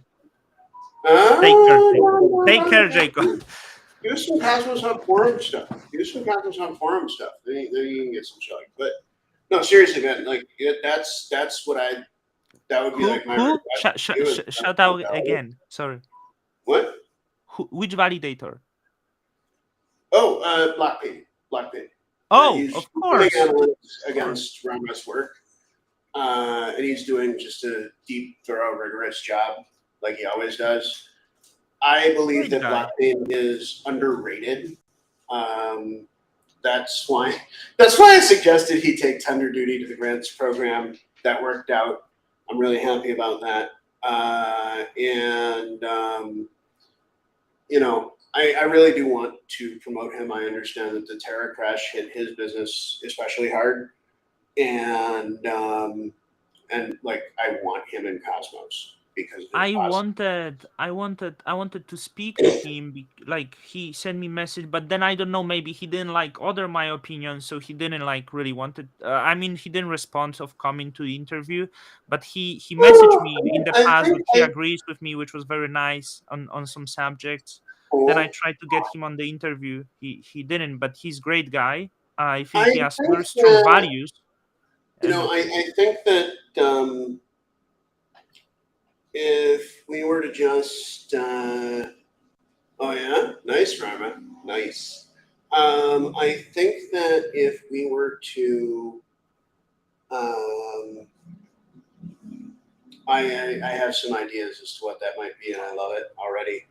Take care, Jacob. Take care, Jacob. Do some Cosmos on forum stuff. Do some Cosmos on forum stuff. Then you can get some chilling. But no, seriously, man. Like that's what I that would be Who? like my Who? request to you. Shout out again. Sorry. What? Which validator? Oh, Blackpink. Blackpink. Oh, He's of running course, analytics of course. against Rama's work, and he's doing just a deep, thorough, rigorous job like he always does. I believe Great that guy. Blackpink is underrated. Um, that's why that's why I suggested he take tender duty to the grants program. That worked out. I'm really happy about that. And I really do want to promote him. I understand that the Terra crash hit his business especially hard, and like I want him in Cosmos because of his positive. I wanted to speak to him. Like he sent me message, but then I don't know. Maybe he didn't like other my opinions, so he didn't like really wanted. I mean, he didn't respond of coming to the interview, but he messaged me in the I past think that he I agrees with me, which was very nice on some subjects. Then I cool. tried to get him on the interview. He didn't, but he's great guy. I I think he has think very strong that values, and I think that if we were to just oh yeah, nice, Rama, nice. I think that if we were to um, I have some ideas as to what that might be, and I love it already.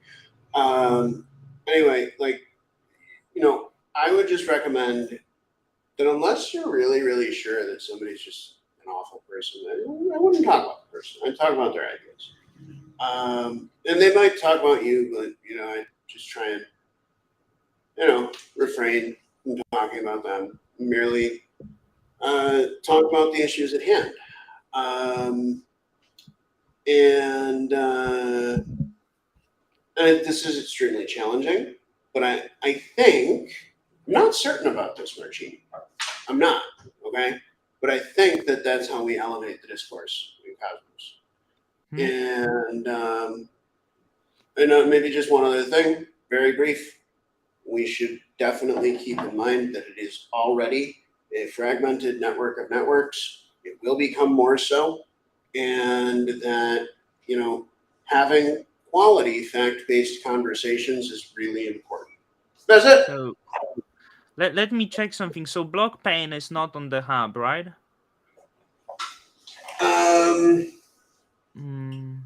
Anyway, like I would just recommend that unless you're really, really sure that somebody's just an awful person, I wouldn't talk about the person. I'd talk about their ideas. And they might talk about you, but I just try and refrain from talking about them. Merely talk about the issues at hand. Um, and this is extremely challenging, but I think I'm not certain about this, Marcin. I'm not, okay? But I think that that's how we elevate the discourse in Cosmos. hmm? And maybe just one other thing, very brief. We should definitely keep in mind that it is already a fragmented network of networks. It will become more so, and that having quality fact-based conversations is really important. That's it. So let me check something. So block pain is not on the hub, right? Um, Mm,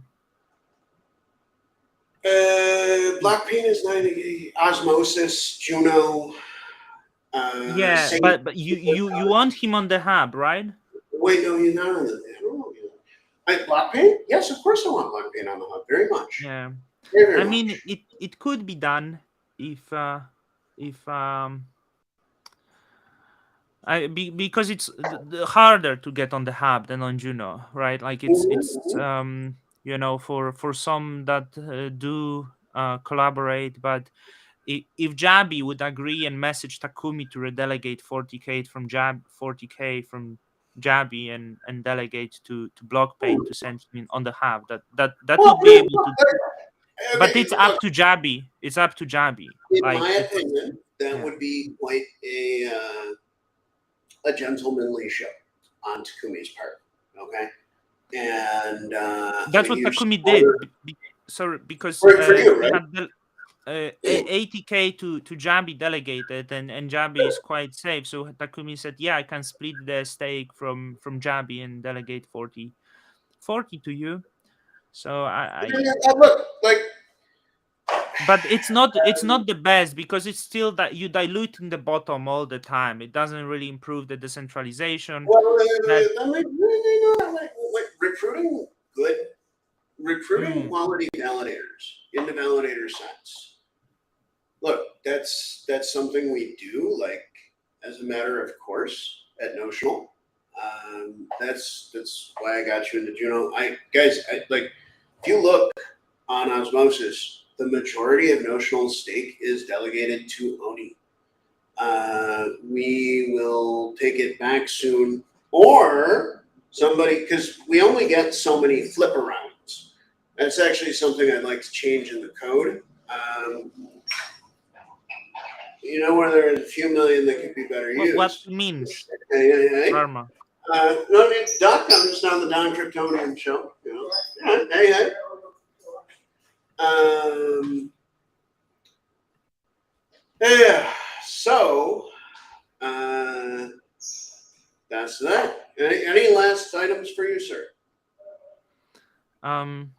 Black Pain is 90, Osmosis, Juno, yeah, Saint. but you want him on the hub, right? Wait, no, you're not on the. I don't know. Black Pain? Yes, of course I want Black Pain on the hub. Very much. Yeah. Very, I very mean, much. it could be done if if because it's harder to get on the hub than on Juno, right? Like it's Mhm. for some that do collaborate, but if Jabi would agree and message Takumi to redelegate 40k from Jabi and delegate to Blockpain to send him in on the hub, that would be Well, able to. But Okay, it's look, up to Jabi. It's up to Jabi. in Like my it's opinion, that yeah. would be quite a gentlemanly show on Takumi's part. Okay, and a That's what huge Takumi supporter did. Sorry, because for you, he right? had the 80k to Jabi delegated, and Jabi is quite safe. So Takumi said, "Yeah, I can split the stake from Jabi and delegate 40 to you." So Look, like but it's not the best because it's still that you diluting the bottom all the time. It doesn't really improve the decentralization. well, That recruiting good, recruiting mm, quality validators in the validator sense. Look, that's something we do, like as a matter of course at Notional. That's why I got you into Juno. Like if you look on Osmosis, the majority of Notional stake is delegated to Oni. We will take it back soon, or somebody, because we only get so many flip arounds. That's actually something I'd like to change in the code. Where there's a few million that could be better what used. means, Hey, hey, hey. Rarma? No, I mean, Doc comes on the Don Kryptonian show. Yeah, hey, hey. Yeah. So, uh, that's that. Any last items for you, sir? Um,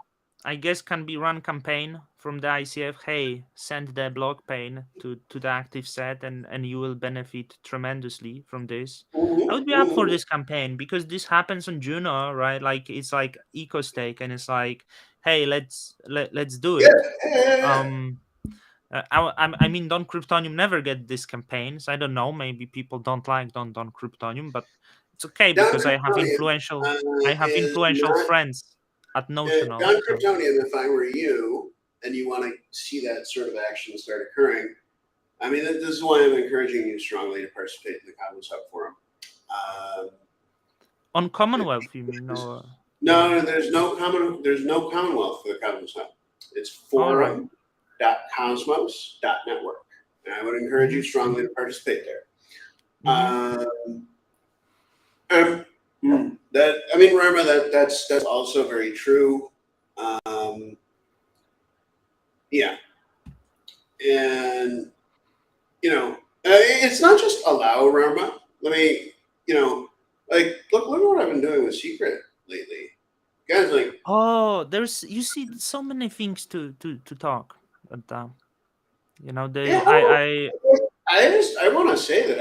I guess can be run campaign from the ICF. Hey, send the block pane to the active set, and you will benefit tremendously from this. I would be up for Mm-hmm. this campaign because this happens on Juno, right? Like it's like eco stake, and it's like, hey, let's do Yeah, it. yeah, yeah, yeah. Um, I mean, Don Kryptonium never get these campaigns. I don't know. Maybe people don't like Don Kryptonium, but it's okay Don because Kryptonian I have is influential not friends at Don Notional. So Kryptonian. If I were you, and you want to see that sort of action start occurring, I mean, this is why I'm encouraging you strongly to participate in the Cosmos Hub Forum. Um, on Commonwealth, you mean? Or yeah. no, there's no Commonwealth for the Cosmos Hub. It's All right. forum.cosmos.network, and I would encourage you Mm-hmm. strongly to participate there. Mm-hmm. Um, that I mean, remember that's also very true. Um, yeah, and it's not just allow Rama. Let me, like look at what I've been doing with Secret lately, guys. Like, Oh, there's you see so many things to talk, but yeah, the I I want to say that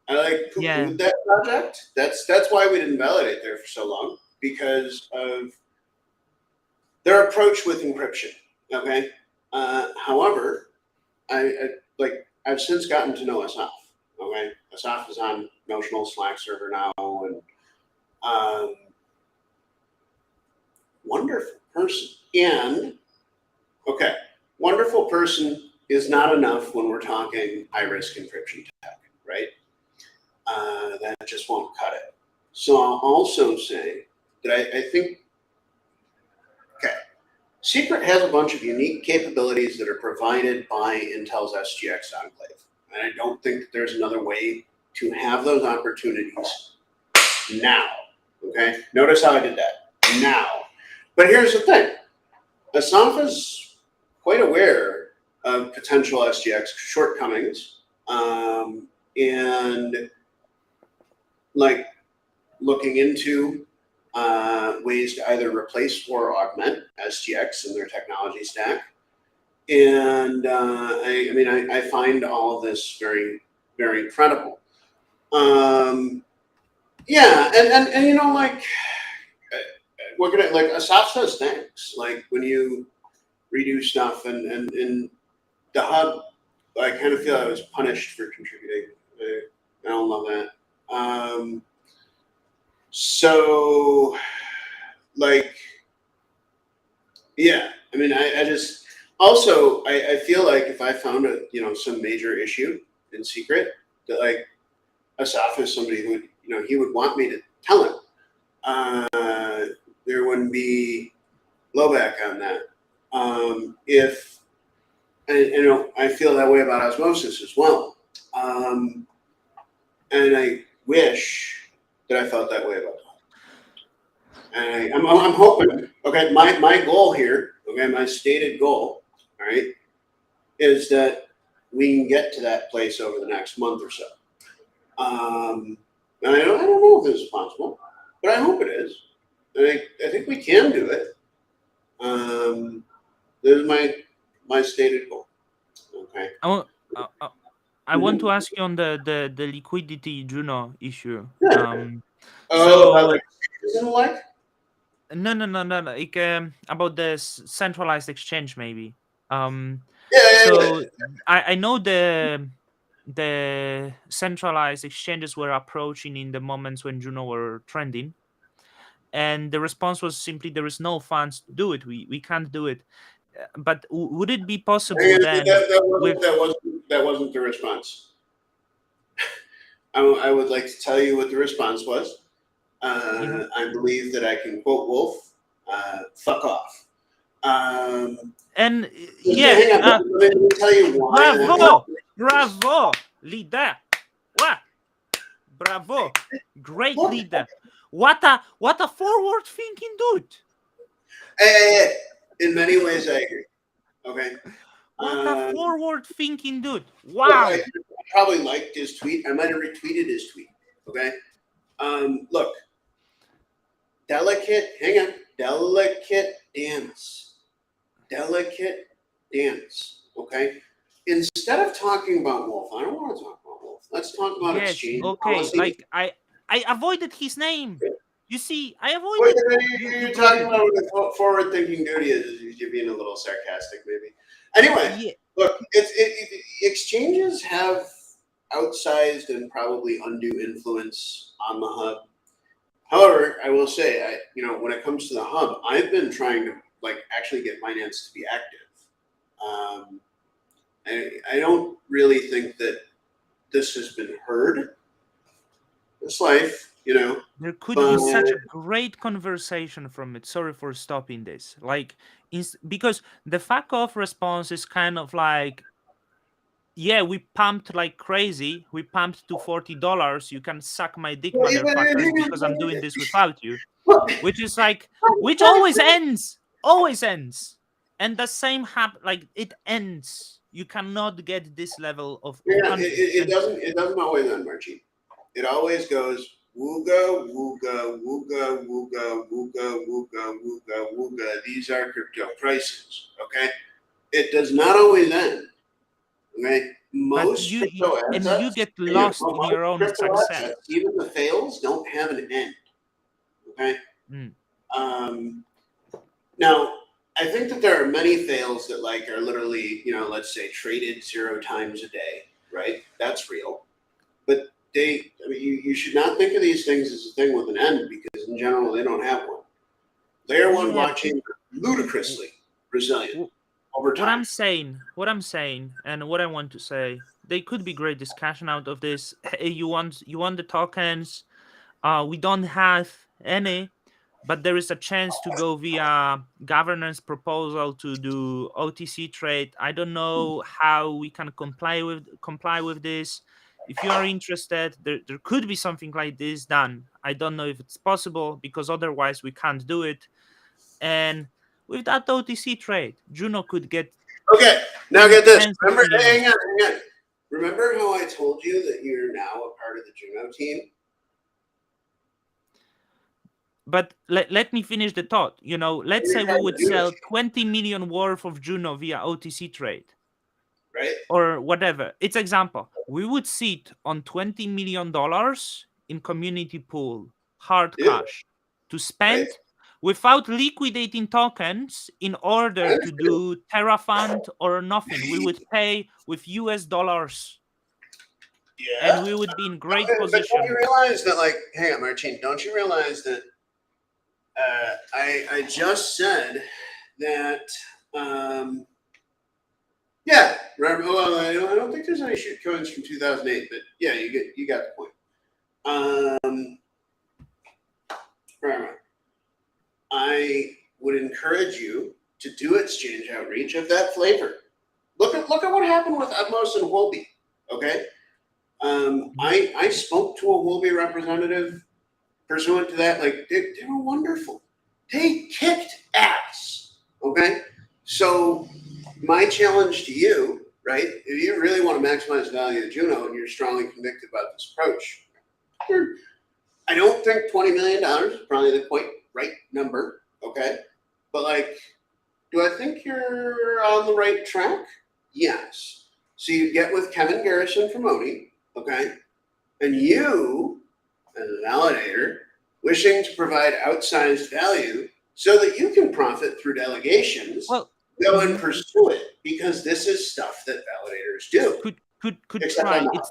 I like poo yeah. pooed that project. That's why we didn't validate there for so long because of their approach with encryption. Okay, however, I've since gotten to know Asaf. Okay, Asaf is on Notional Slack server now, and um, wonderful person. And okay, wonderful person is not enough when we're talking high risk encryption tech, right? That just won't cut it. So I'll also say that I think okay, Secret has a bunch of unique capabilities that are provided by Intel's SGX Enclave. And I don't think that there's another way to have those opportunities now. Okay? Notice how I did that. Now. But here's the thing. Asaf is quite aware of potential SGX shortcomings, and like looking into ways to either replace or augment SGX in their technology stack. And I find all of this very, very incredible. Yeah, and like we're gonna like Asaf says thanks. Like when you redo stuff and the hub, I kind of feel I was punished for contributing. I don't love that. So like yeah, I mean I just also I feel like if I found some major issue in secret that like Asaf is somebody who would he would want me to tell him. There wouldn't be blowback on that. If and you know, I feel that way about osmosis as well, and I wish that I felt that way about that. I'm hoping. Okay, my goal here. Okay, my stated goal. All right, is that we can get to that place over the next month or so. And I don't know if this is possible, but I hope it is. And I think we can do it. There's my stated goal. Okay. I want, I want to Mhm. ask you on the liquidity Juno issue. Yeah. Oh, about So like isn't like? no, like about the centralized exchange maybe. Um, Yeah, yeah, so yeah. I know the centralized exchanges were approaching in the moments when Juno were trending, and the response was simply there is no funds to do it. We can't do it. But would it be possible And then with that wasn't the response. I would like to tell you what the response was. yeah. I believe that I can quote Wolf. Fuck off. Um, And just yeah, hang on. Let me tell you why that bravo, happens. bravo, leader. What? Bravo, great Look, leader. What a forward thinking dude. in many ways, I agree. Okay. What a Um, forward thinking dude. look, Wow. I probably liked his tweet. I might have retweeted his tweet. Okay. Look, delicate. Hang on. Delicate dance. Delicate dance. Okay. Instead of talking about Wolf, I don't want to talk about Wolf. Let's talk about Yes, exchange okay. policy. Like I avoided his name. You see, I What avoided you you're brought talking it. about with a forward-thinking duty is you're being a little sarcastic, maybe. Anyway, Yeah. look, exchanges have outsized and probably undue influence on the hub. However, I will say, when it comes to the hub, I've been trying to like actually get Binance to be active. Um, I don't really think that this has been heard this life, There could be but such a great conversation from it. Sorry for stopping this. Like, because the fuck off response is kind of like, yeah, we pumped like crazy. We pumped to $40. You can suck my dick, well, motherfuckers, because I'm doing this without you. look, Which is like, which always ends. And the same like it ends. You cannot get this level of yeah, confidence. And it doesn't always end, Margie. It always goes wooga wooga wooga wooga wooga wooga wooga wooga. These are crypto prices. Okay, it does not always end. Okay, but most crypto and you assets, get lost in most your own crypto success. assets, even the fails, don't have an end. Okay, Mm. um, now I think that there are many fails that like are literally, let's say traded 0 times a day. Right, that's real. But you should not think of these things as a thing with an end because in general they don't have one. Layer one Yeah. blockchains are ludicrously resilient w- over what time. I'm saying, and what I want to say, they could be great discussion out of this. Hey, you want the tokens? We don't have any, but there is a chance to go via governance proposal to do OTC trade. I don't know how we can comply with this. If you are interested, there could be something like this done. I don't know if it's possible because otherwise we can't do it. And with that OTC trade, Juno could get Okay, now get this. tens of Remember, millions. hang on. Remember how I told you that you're now a part of the Juno team, But let me finish the thought. Let's you're say we part of would the Juno sell team, 20 million worth of Juno via OTC trade right? or whatever. It's example. We would sit on $20 million in community pool, hard Yep, cash, to right. spend without liquidating tokens in I order to understand. do Terrafund or nothing. We would pay with US dollars Yeah, and we would be in great but don't you position. realize that, like, hang on, Marcin, don't you realize that I just said that yeah, right. Well, I don't think there's any shit coins from 2008, but yeah, you got the point. Right. I would encourage you to do exchange outreach of that flavor. Look at what happened with Atmos and Holby. Okay, I spoke to a Holby representative pursuant to that. Like they were wonderful. They kicked ass. Okay, so my challenge to you, right? If you really want to maximize the value of Juno and you're strongly convicted about this approach, I don't think $20 million is probably the quite right number. Okay, but like, do I think you're on the right track? Yes. So you get with Kevin Garrison from Oni, okay, and you, as a validator, wishing to provide outsized value so that you can profit through delegations, Well, go and pursue it because this is stuff that validators do. could Except I'm try. not.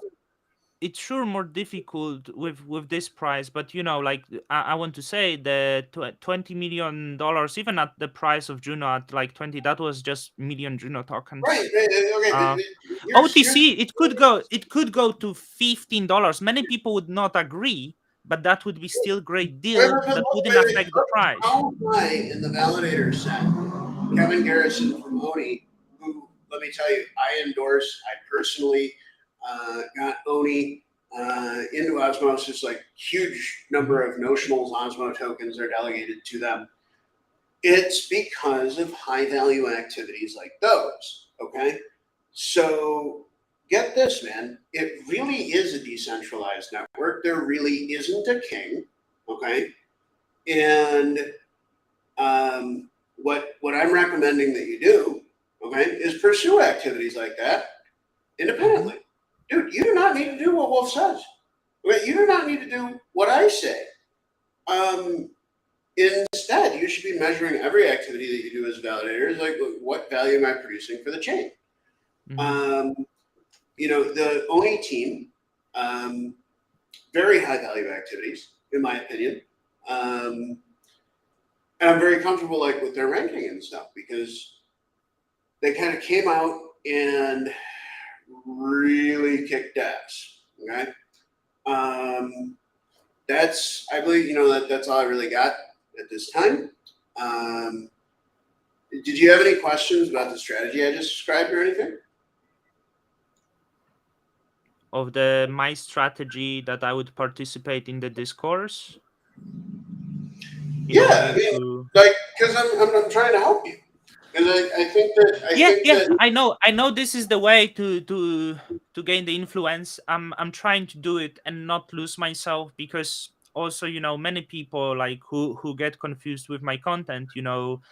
It's sure more difficult with this price, but like I want to say the $20 million, even at the price of Juno at like 20, that was just million Juno Right. tokens. Okay. uh Here's OTC, it could go to $15. Many people would not agree, but that would be still great wait, deal wait, that look, wouldn't wait, wait. affect the price. How high in the validator set? Kevin Garrison from Oni, who, let me tell you, I endorse. I personally got Oni into Osmosis, like huge number of notionals, Osmo tokens are delegated to them. It's because of high value activities like those. Okay. So get this, man. It really is a decentralized network. There really isn't a king. Okay. And what I'm recommending that you do, okay, is pursue activities like that Mhm. independently. Dude, you do not need to do what Wolf says. Okay? You do not need to do what I say. Um, Instead, you should be measuring every activity that you do as a validator is like, what value am I producing for the chain? Mhm. Um, the ONI team, um, very high value activities, in my opinion. Um, and I'm very comfortable like with their ranking and stuff because they kind of came out and really kicked ass. Okay, um, that's I believe that's all I really got at this time. Um, did you have any questions about the strategy I just described or anything? Of the my strategy that I would participate in the discourse in Yeah, I order mean, to. like, because I'm trying to help you, because I Yeah, think yeah, that I know this is the way to gain the influence. I'm trying to do it and not lose myself, because also many people like who get confused with my content. well,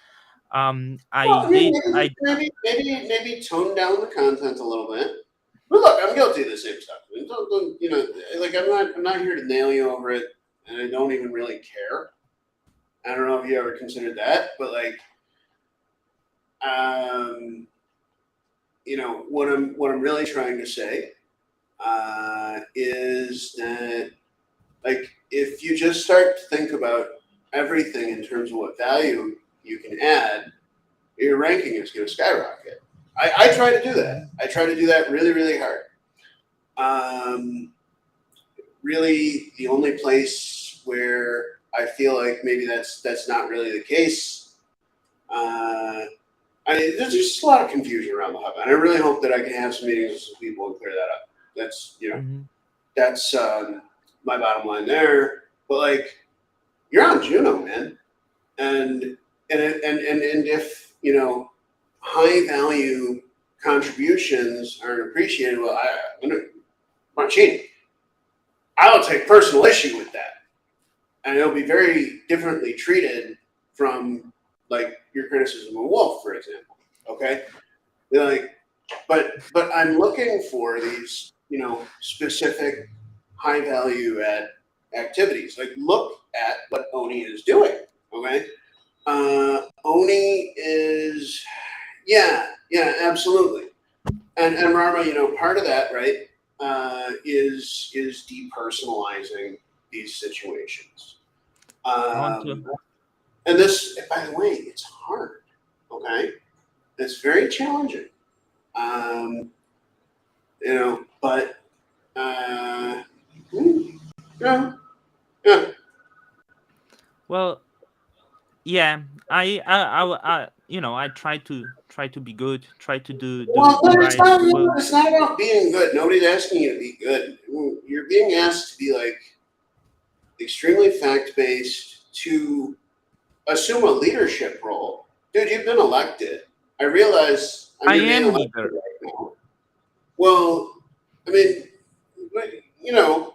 I I mean, did I maybe tone down the content a little bit. But look, I'm guilty of the same stuff. And like I'm not here to nail you over it, and I don't even really care. I don't know if you ever considered that, but like, um, what I'm really trying to say is that like if you just start to think about everything in terms of what value you can add, your ranking is going to skyrocket. I try to do that. Mhm. I try to do that really, really hard. Um, Really, the only place where I feel like maybe that's not really the case. Uh, there's just a lot of confusion around the hub, and I really hope that I can have some meetings with some people and clear that up. That's Mhm. that's my bottom line there. But like, you're on Juno, man, and if high value contributions aren't appreciated, well, I'm not cheating. I'll take personal issue with that, and it'll be very differently treated from like your criticism of Wolf, for example. Okay, like, but I'm looking for these specific high value add activities. Like, look at what Oni is doing. Okay, Oni is yeah, absolutely. And Rarma, part of that, right, is depersonalizing these situations. I want to. Um, and this, by the way, it's hard. Okay, it's very challenging. Um, but yeah, yeah. Well, Yeah, I try to be good, try to do Well, the but it's right not. will. It's not about being good. Nobody's asking you to be good. You're being asked to be like extremely fact based to assume a leadership role. Dude, you've been elected. I realize I you're being am elected leader. right now. Well, I mean, you know,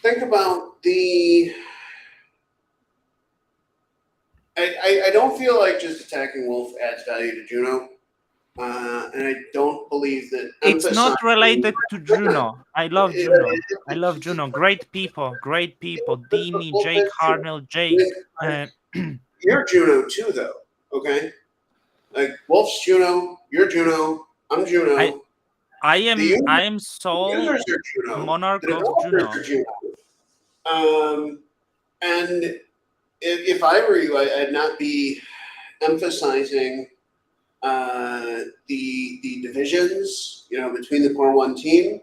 think about the. I don't feel like just attacking Wolf adds value to Juno, and I don't believe that It's not emphasizing. related to Juno. I love Juno. I love Juno. Great people. Great people. Dini, Wolf Jake is Juno. Harnell, I mean, Jake. Uh, you're Juno too, though. Okay, like Wolf's Juno, you're Juno, I'm I Juno. I The, am u- I am the sole users are Juno. The monarch of developers are Juno. Juno. And if I were you, I'd not be emphasizing the divisions, between the core one team.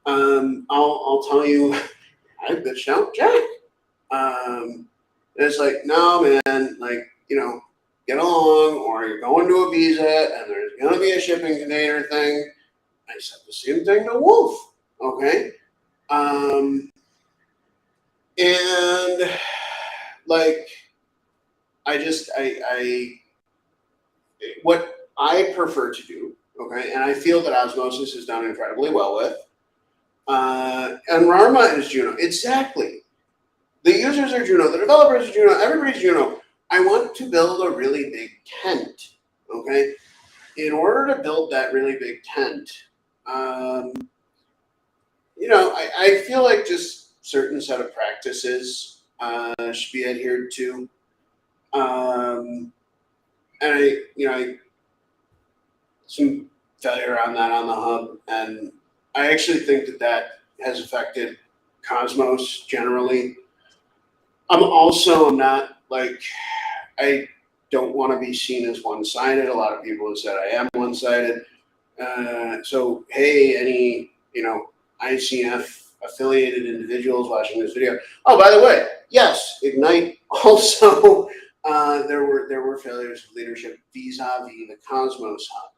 I'll tell you, I bitched out Jack. Um, it's like, no, man, like, get along, or you're going to a visa, and there's gonna be a shipping container thing. I said the same thing to Wolf. Okay. Um, and like, I what I prefer to do, okay, and I feel that Osmosis has done incredibly well with, and Rarma is Juno. Exactly. The users are Juno, the developers are Juno, everybody's Juno. I want to build a really big tent, okay? In order to build that really big tent, um, I feel like just certain set of practices should be adhered to. And I some failure on that on the hub, and I actually think that has affected Cosmos generally. I'm also not like I don't want to be seen as one-sided. A lot of people have said I am one-sided. So hey, any ICF affiliated individuals watching this video. Oh, by the way, yes, Ignite also. There were failures of leadership vis-a-vis the Cosmos Hub.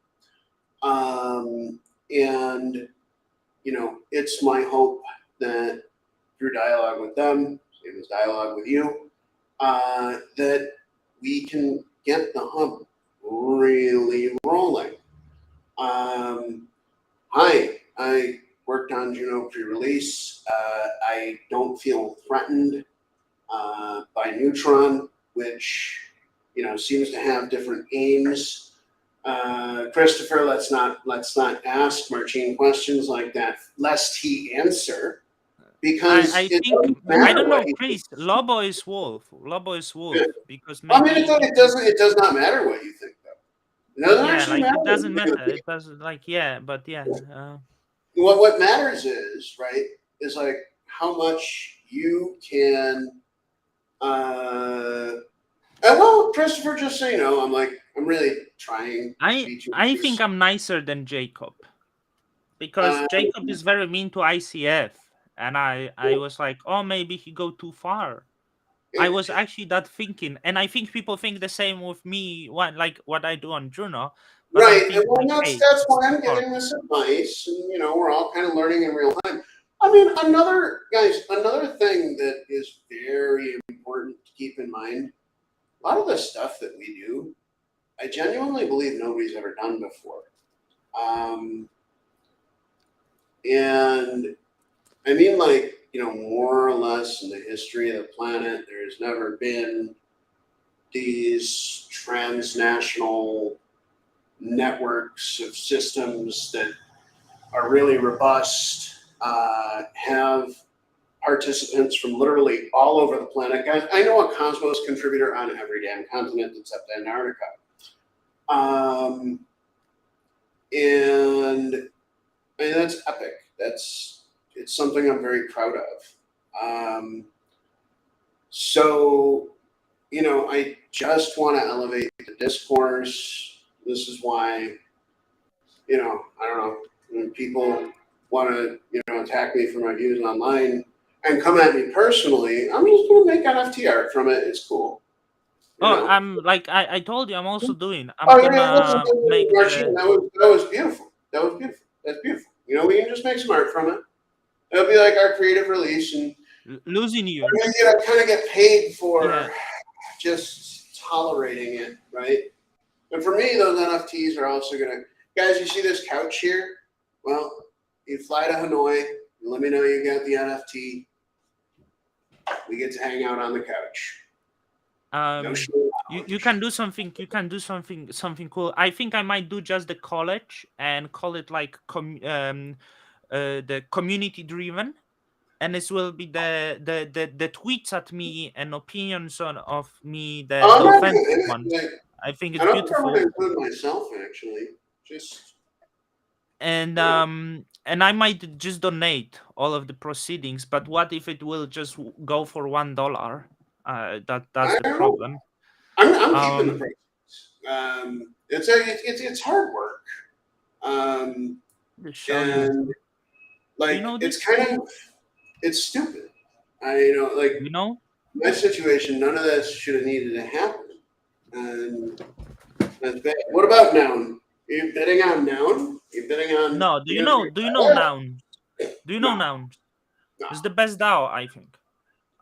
And it's my hope that through dialogue with them, same as dialogue with you, that we can get the hub really rolling. Um, Hi, I worked on Juno pre-release. I don't feel threatened by Neutron, which seems to have different aims. Christopher, let's not ask Martine questions like that, lest he answer, I because it think doesn't I matter don't what know, he Chris. Lobo is wolf. Lobo is thinks. wolf because I mean, maybe it does not matter what you think, though. It doesn't yeah, actually like matter it what doesn't you think. matter. It doesn't like yeah, but yeah. What matters is right is like how much you can. Uh, and well, Christopher, just so you know, I'm really trying to be too I think nice. I'm nicer than Jacob because Uh, Jacob is very mean to ICF, and I was like, oh, maybe he go too far. I was actually that thinking, and I think people think the same with me. What I do on Juno, but I'm right, and thinking well, like, that's hey, that's it's why too I'm far. giving this advice, and we're all kind of learning in real time. I mean, another thing that is very important to keep in mind. A lot of the stuff that we do, I genuinely believe nobody's ever done before. Um, and I mean, like, more or less in the history of the planet, there's never been these transnational networks of systems that are really robust, have participants from literally all over the planet. Guys, I know a Cosmos contributor on every damn continent except Antarctica. Um, and I mean, that's epic. It's something I'm very proud of. So, I just want to elevate the discourse. This is why, I don't know, when people want to, attack me for my views online and come at me personally, I'm just going to make NFT art from it. It's cool. You Oh, know. I'm like I told you, I'm also doing. I'm Oh, yeah, listen, gonna make Marcin, the that was beautiful. That was beautiful. That's beautiful. You know, we can just make some art from it. It'll be like our creative release, and losing you. kind of get paid Yeah. for just tolerating it, right? And for me, those NFTs are also gonna, guys. You see this couch here? Well, you fly to Hanoi. You let me know you got the NFT. We get to hang out on the couch. No Um, you can challenge. do something. You can do something cool. I think I might do just the college and call it like the community driven, and this will be the tweets at me and opinions on of me, Oh, I'm the not offensive gonna. ones. Like, I think I it's don't think I'm gonna beautiful. include myself actually. Just And you know. I might just donate all of the proceedings, but what if it will just go for $1? That's I the don't know. problem. I'm keeping the um prices. It's hard work. just show you. And Do you like know it's this? kind of it's stupid. Like You know? my situation, none of this should have needed to happen, and that's bad. What about Noun? Are you bidding on Noun? Are you bidding on? No, do You you gonna know, be noun? Do you know no, noun? no. It's the best DAO, I think.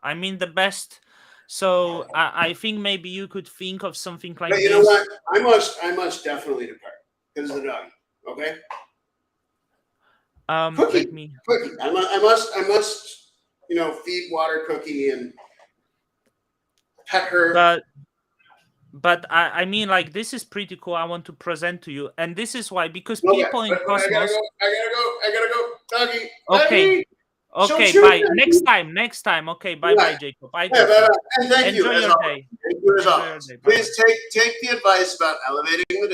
I mean the best. So I think maybe you could think of something But like you know what? this. I must definitely depart because of the dog. Okay, Cookie, Let me. Cookie. I must. Feed water Cookie and pet her. But I mean, like, this is pretty cool. I want to present to you, and this is why, because Okay, people in but I gotta go. Cosmos. Doggy, Okay, doggy. Don't okay, shoot, bye. doggy. Next time. Okay, bye, Yeah, bye, Jacob. Bye, yeah, bye Jacob. bye. And thank you Enjoy as your always. day. Thank you as Enjoy your always. day. Bye, bye. Please take the advice about elevating the